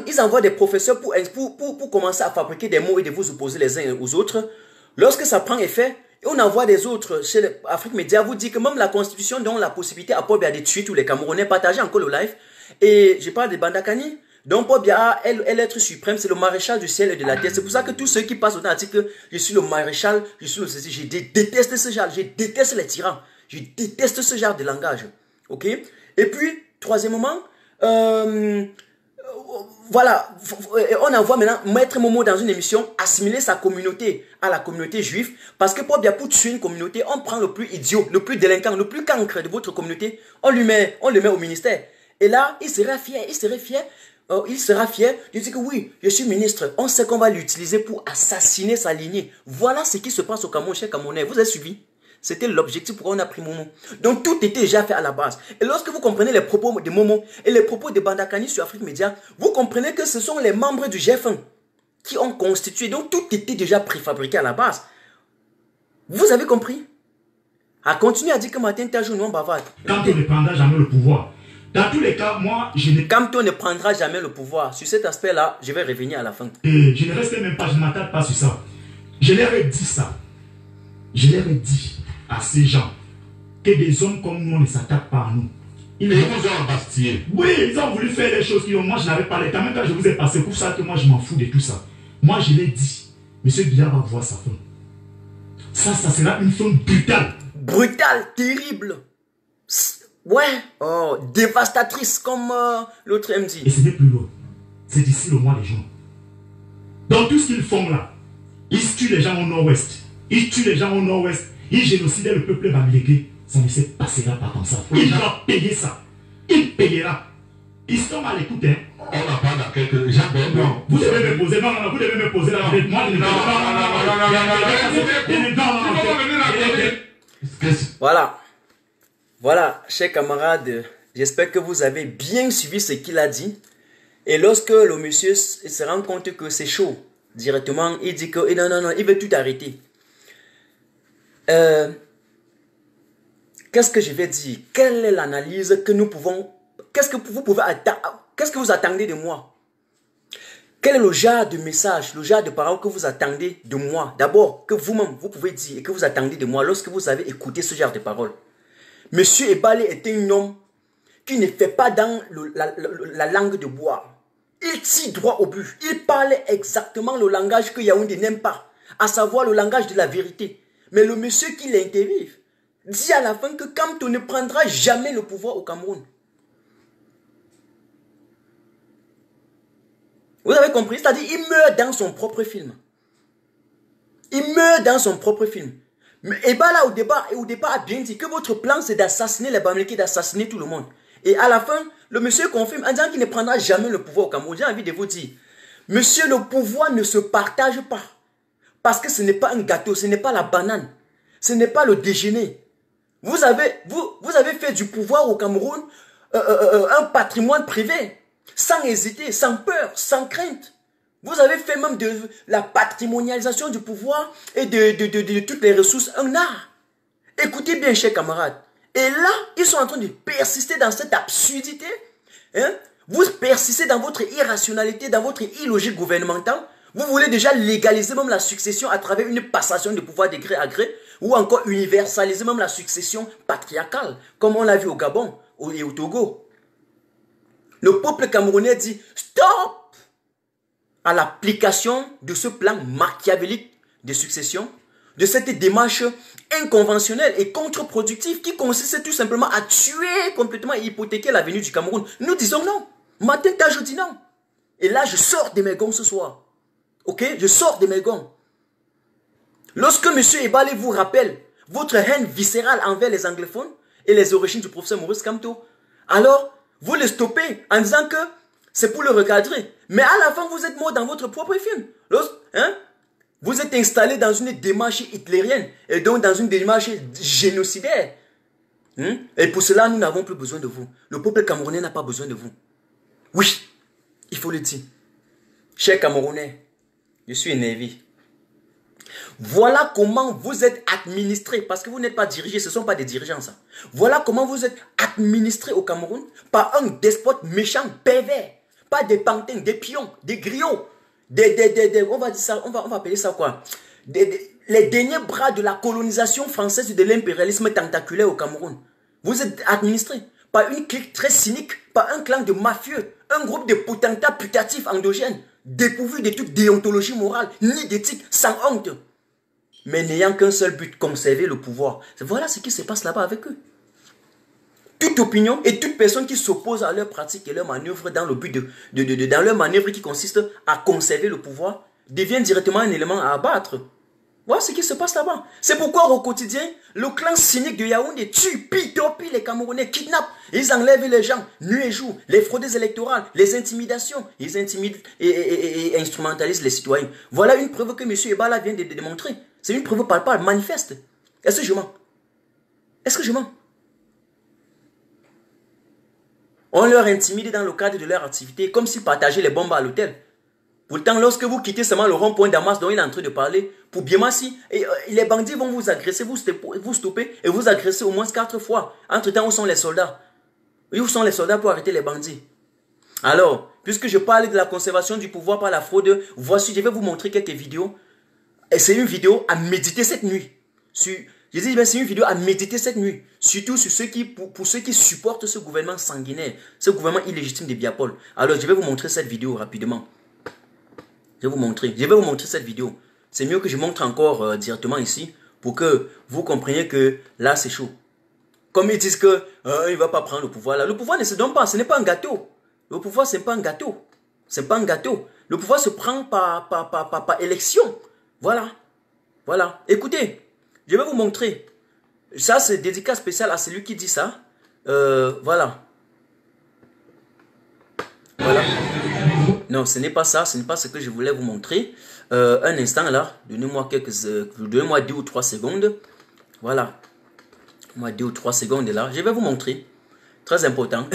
Ils envoient des professeurs pour commencer à fabriquer des mots et de vous opposer les uns aux autres. Lorsque ça prend effet, on envoie des autres chez l'Afrique Média, vous dit que même la Constitution donne la possibilité à Paul Biya de tuer tous les Camerounais, partager encore le live. Et je parle de Bandakani. Donc Paul Biya est l'être suprême, c'est le maréchal du ciel et de la terre. C'est pour ça que tous ceux qui passent au temps disent que je suis le maréchal, je suis le ceci. Je déteste ce genre, je déteste les tyrans. Je déteste ce genre de langage. Ok? Et puis, troisièmement, voilà, on envoie maintenant Maître Momo dans une émission assimiler sa communauté à la communauté juive, parce que pour bien pour tuer une communauté, on prend le plus idiot, le plus délinquant, le plus cancre de votre communauté, on le met au ministère. Et là, il sera fier de dire que oui, je suis ministre, on sait qu'on va l'utiliser pour assassiner sa lignée. Voilà ce qui se passe au Cameroun, cher Camerounais. Vous avez suivi? C'était l'objectif pourquoi on a pris Momo. Donc tout était déjà fait à la base. Et lorsque vous comprenez les propos de Momo et les propos de Bandakani sur Afrique Média, vous comprenez que ce sont les membres du G1 qui ont constitué. Donc tout était déjà préfabriqué à la base. Vous avez compris? À continuer à dire que Martin Tajou non bavarde. Quand on ne prendra jamais le pouvoir. Dans tous les cas, moi, Quand on ne prendra jamais le pouvoir, sur cet aspect-là, je vais revenir à la fin. Et je ne reste même pas, je ne m'attarde pas sur ça. Je leur ai dit ça. Je leur ai dit à ces gens que des hommes comme nous, on ne s'attaque pas à nous. Ils vous ont embastillé. Oui, ils ont voulu faire des choses qui ont... Moi, je n'avais pas les temps. Même quand je vous ai passé pour ça, que moi, je m'en fous de tout ça. Moi, je l'ai dit. Monsieur Biya va voir sa fin. Ça sera une fin brutale. Brutale, terrible. Ouais, oh, dévastatrice comme l'autre me dit. Et ce n'est plus loin. C'est d'ici le mois de juin. Dans tout ce qu'ils font là, ils tuent les gens au nord-ouest. Ils tuent les gens au nord-ouest. Ils génocident le peuple bamileke. Ça ne se passera pas comme ça. Il doit payer ça. Il payera. Ils sont à l'écoute. Hein. On n'a pas dans quelques gens. Non, vous devez me poser. Non, vous devez me poser là. Moi, Voilà. Voilà, chers camarades, j'espère que vous avez bien suivi ce qu'il a dit. Et lorsque le monsieur se rend compte que c'est chaud, directement, il dit que non, il veut tout arrêter. Qu'est-ce que je vais dire? Quelle est l'analyse que nous pouvons... Qu'est-ce que vous attendez de moi? Quel est le genre de message, le genre de parole que vous attendez de moi? D'abord, que vous-même, vous pouvez dire et que vous attendez de moi lorsque vous avez écouté ce genre de parole. Monsieur Ebale était un homme qui ne fait pas dans la langue de bois. Il tire droit au but. Il parlait exactement le langage que Yaoundé n'aime pas, à savoir le langage de la vérité. Mais le monsieur qui l'interviewe dit à la fin que Kamto ne prendra jamais le pouvoir au Cameroun. Vous avez compris? C'est-à-dire il meurt dans son propre film. Il meurt dans son propre film. Mais Ebala au départ a bien dit que votre plan c'est d'assassiner les Bamileke, d'assassiner tout le monde. Et à la fin, le monsieur confirme en disant qu'il ne prendra jamais le pouvoir au Cameroun. J'ai envie de vous dire, monsieur, le pouvoir ne se partage pas. Parce que ce n'est pas un gâteau, ce n'est pas la banane, ce n'est pas le déjeuner. Vous avez fait du pouvoir au Cameroun un patrimoine privé, sans hésiter, sans peur, sans crainte. Vous avez fait même de la patrimonialisation du pouvoir et de toutes les ressources un art. Écoutez bien, chers camarades. Et là, ils sont en train de persister dans cette absurdité. Hein? Vous persistez dans votre irrationalité, dans votre illogique gouvernementale. Vous voulez déjà légaliser même la succession à travers une passation de pouvoir de gré à gré, ou encore universaliser même la succession patriarcale, comme on l'a vu au Gabon et au Togo. Le peuple camerounais dit stop à l'application de ce plan machiavélique de succession, de cette démarche inconventionnelle et contre-productive qui consiste tout simplement à tuer complètement et hypothéquer l'avenir du Cameroun. Nous disons non. Martin Tajou dit non. Et là, je sors de mes gonds ce soir. Ok? Je sors de mes gonds. Lorsque M. Ebale vous rappelle votre haine viscérale envers les anglophones et les origines du professeur Maurice Kamto, alors vous le stoppez en disant que c'est pour le recadrer. Mais à la fin, vous êtes mort dans votre propre film. Vous êtes installé dans une démarche hitlérienne et donc dans une démarche génocidaire. Et pour cela, nous n'avons plus besoin de vous. Le peuple camerounais n'a pas besoin de vous. Oui, il faut le dire. Chers Camerounais, je suis énervé. Voilà comment vous êtes administrés, parce que vous n'êtes pas dirigés, ce ne sont pas des dirigeants ça. Voilà comment vous êtes administrés au Cameroun par un despote méchant, pervers. Pas des pantins, des pions, des griots, on va dire ça, on va appeler ça quoi? Les derniers bras de la colonisation française et de l'impérialisme tentaculaire au Cameroun. Vous êtes administrés par une clique très cynique, par un clan de mafieux, un groupe de potentats putatifs endogènes, dépourvus de toute déontologie morale, ni d'éthique, sans honte, mais n'ayant qu'un seul but, conserver le pouvoir. Voilà ce qui se passe là-bas avec eux. Toute opinion et toute personne qui s'oppose à leur pratique et leur manœuvre dans le but dans leur manœuvre qui consiste à conserver le pouvoir devient directement un élément à abattre. Voilà ce qui se passe là-bas. C'est pourquoi au quotidien, le clan cynique de Yaoundé tue, pille, torpille les Camerounais, kidnappe, ils enlèvent les gens, nuit et jour, les fraudeuses électorales, les intimidations, ils intimident et instrumentalisent les citoyens. Voilà une preuve que M. Ebala vient de démontrer. C'est une preuve palpable, manifeste. Est-ce que je mens? Est-ce que je mens? On leur intimide dans le cadre de leur activité, comme s'ils partageaient les bombes à l'hôtel. Pourtant, lorsque vous quittez seulement le rond-point Damas dont il est en train de parler, pour Biémassi, les bandits vont vous agresser, vous stopper et vous agresser au moins 4 fois. Entre-temps, où sont les soldats? Où sont les soldats pour arrêter les bandits? Alors, puisque je parle de la conservation du pouvoir par la fraude, voici, je vais vous montrer quelques vidéos. Et c'est une vidéo à méditer cette nuit. Je dis, c'est une vidéo à méditer cette nuit. Surtout sur pour ceux qui supportent ce gouvernement sanguinaire, ce gouvernement illégitime de Biya Paul. Alors, je vais vous montrer cette vidéo rapidement. Je vais vous montrer cette vidéo. C'est mieux que je montre encore directement ici pour que vous compreniez que là, c'est chaud. Comme ils disent que il ne va pas prendre le pouvoir là. Le pouvoir ne se donne pas, ce n'est pas un gâteau. Le pouvoir, ce n'est pas un gâteau. Ce n'est pas un gâteau. Le pouvoir se prend par élection. Voilà. Voilà. Écoutez, je vais vous montrer. Ça, c'est dédicace spécial à celui qui dit ça. Voilà. Voilà. Non, ce n'est pas ça. Ce n'est pas ce que je voulais vous montrer. Un instant là. Donnez-moi 2 ou 3 secondes. Voilà. Moi 2 ou 3 secondes là. Je vais vous montrer. Très important.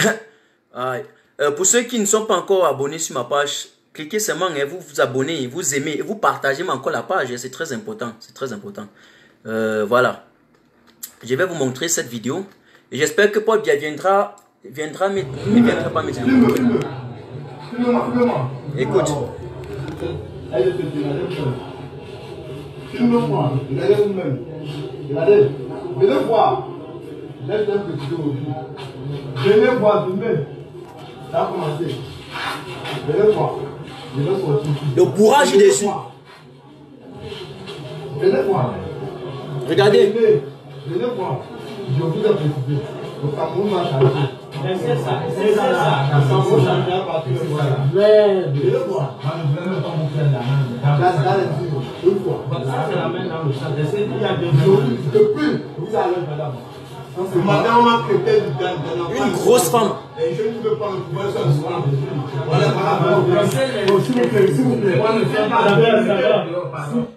Pour ceux qui ne sont pas encore abonnés sur ma page, cliquez seulement et vous vous abonnez, vous aimez et vous partagez encore la page. C'est très important. C'est très important. Voilà. Je vais vous montrer cette vidéo. Et j'espère que Paul viendra pas mettre le écoute. Le bourrage est dessus. Regardez. Je vous ai précisé. Le Cameroun va changer. C'est ça. Une grosse femme.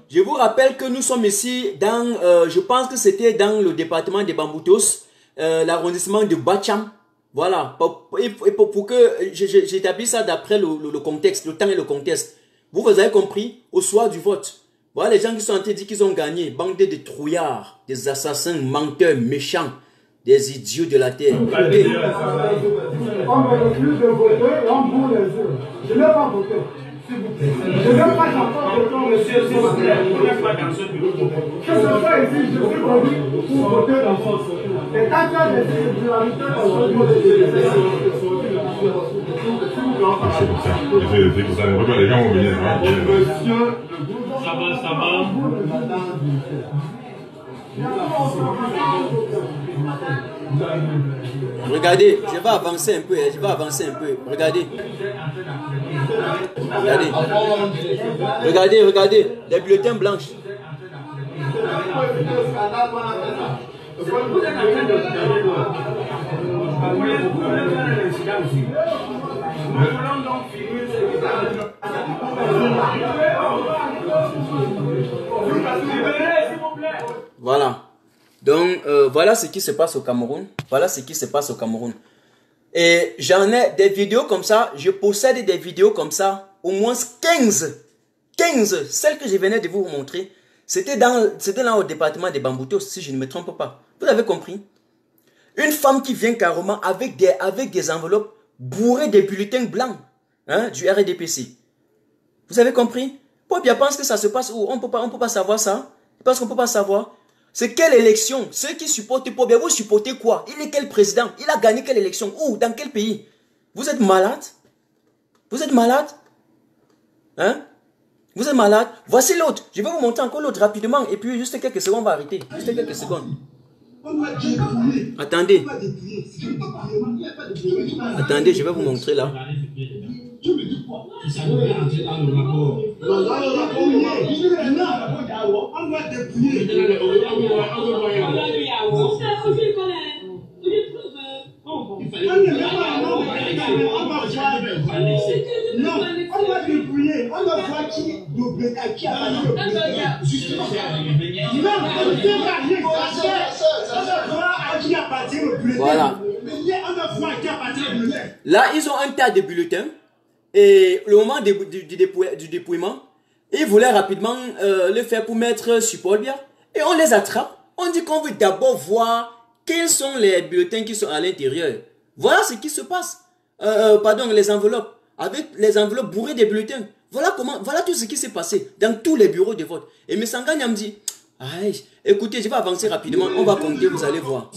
Je vous rappelle que nous sommes ici dans, je pense que c'était dans le département de Bamboutos, l'arrondissement de Bacham. Voilà, pour que j'établis ça d'après le contexte, le temps et le contexte. Vous avez compris, au soir du vote. Voilà les gens qui sont en train de dire qu'ils ont gagné. Bande de trouillards, des assassins, menteurs, méchants, des idiots de la terre. Écoutez. On me refuse de voter et on bourre les yeux. Je ne vais pas voter. Je ne vais pas chanter. Monsieur, s'il vous plaît, vous n'êtes pas dans ce bureau. Que ce soit ici, je suis connu pour voter dans son soutien. Et quand tu as des irrégularités dans son les gens vont venir. Monsieur, ça va. Regardez, je vais avancer un peu, Regardez. Regardez, les bulletins blancs. Voilà. Donc, voilà ce qui se passe au Cameroun. Et j'en ai des vidéos comme ça. Je possède des vidéos comme ça. Au moins 15. Celles que je venais de vous montrer. C'était là au département des Bamboutos, si je ne me trompe pas. Vous avez compris? Une femme qui vient carrément avec des enveloppes bourrées de bulletins blancs, hein, du RDPC. Vous avez compris? Paul Biya pense que ça se passe où? On peut pas savoir ça. Parce qu'on peut pas savoir. C'est quelle élection? Ceux qui supportent Paul Biya, vous supportez quoi? Il est quel président? Il a gagné quelle élection? Où? Dans quel pays? Vous êtes malade? Vous êtes malade? Hein? Vous êtes malade? Voici l'autre. Je vais vous montrer encore l'autre rapidement. Et puis juste quelques secondes, on va arrêter. Juste quelques secondes. Attendez. Attendez, je vais vous montrer là. Non, on va dépouiller, on va voir qui a parlé le bulletin. Voilà. On va voir qui a parti le bulletin. Là, ils ont un tas de bulletins. Et le moment du dépouillement, ils voulaient rapidement le faire pour mettre sur Paul Biya. Et on les attrape. On dit qu'on veut d'abord voir quels sont les bulletins qui sont à l'intérieur. Voilà ce qui se passe. Pardon, les enveloppes. Avec les enveloppes bourrées de bulletins. Voilà tout ce qui s'est passé dans tous les bureaux de vote. Et M. Sanganya me dit, écoutez, je vais avancer rapidement. On va compter, vous allez voir.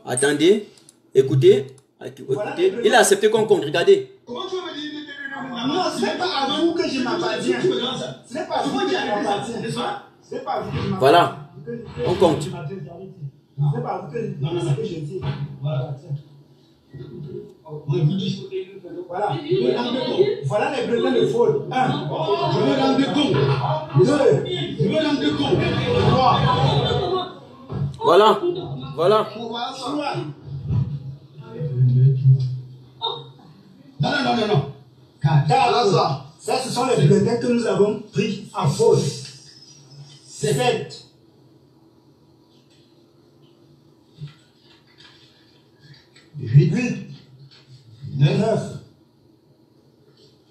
Attendez, écoutez. Il a accepté qu'on compte, regardez. Non, ce n'est pas à vous que je m'appartiens. Ce n'est pas à vous que je m'appartiens. C'est pas à vous que je m'appartiens. Voilà, on compte. Ce n'est pas à vous que je dis. Voilà. Voilà les bulletins de fraude. 1. Je veux rendre compte. 2. Je veux rendre compte. 3. Voilà. Voilà. Non. Car ça, ce sont les bulletins que nous avons pris en fausse. 7. 8. 9.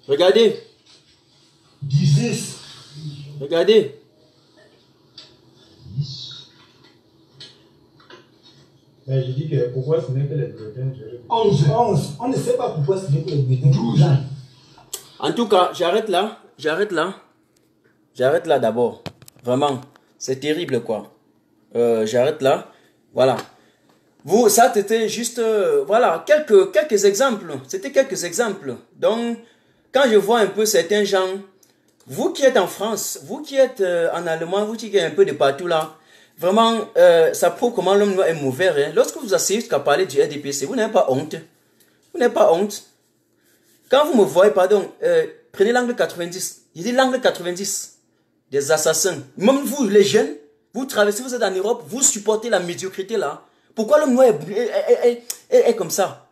Regardez. 10. Regardez. 10. Je dis que pourquoi ce n'est que les bulletins 11. On ne sait pas pourquoi ce n'est que les bulletins 12. En tout cas, j'arrête là. J'arrête là d'abord. Vraiment. C'est terrible quoi. J'arrête là. Voilà. Vous, ça c'était juste, voilà, quelques exemples. C'était quelques exemples. Donc, quand je vois un peu certains gens, vous qui êtes en France, vous qui êtes en Allemagne, vous qui êtes un peu de partout là, vraiment, ça prouve comment l'homme noir est mauvais. Hein. Lorsque vous asseyez jusqu'à parler du RDPC, vous n'avez pas honte. Vous n'avez pas honte. Quand vous me voyez, pardon, prenez l'angle 90. Il dit l'angle 90 des assassins. Même vous, les jeunes, vous traversez, vous êtes en Europe, vous supportez la médiocrité là. Pourquoi l'homme noir est comme ça?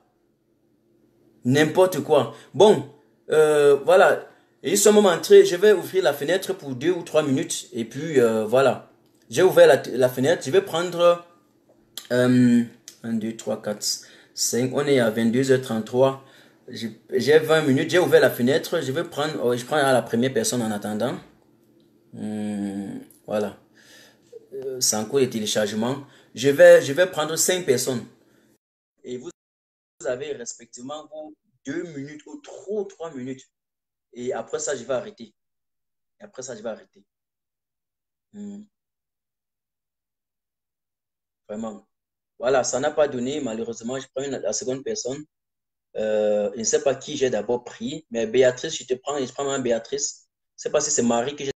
N'importe quoi. Bon, voilà. Et ils sont même entrés. Je vais ouvrir la fenêtre pour 2 ou 3 minutes. Et puis, voilà. J'ai ouvert la fenêtre. Je vais prendre 1, 2, 3, 4, 5. On est à 22h33. J'ai 20 minutes. J'ai ouvert la fenêtre. Je vais prendre... je prends la première personne en attendant. Voilà. C'est en cours de téléchargement. Je vais prendre 5 personnes. Et vous avez respectivement 2 minutes ou 3 minutes. Et après ça, je vais arrêter. Vraiment. Voilà, ça n'a pas donné. Malheureusement, je prends la seconde personne. Je ne sais pas qui j'ai d'abord pris. Mais Béatrice, je prends Béatrice. Je ne sais pas si c'est Marie que j'ai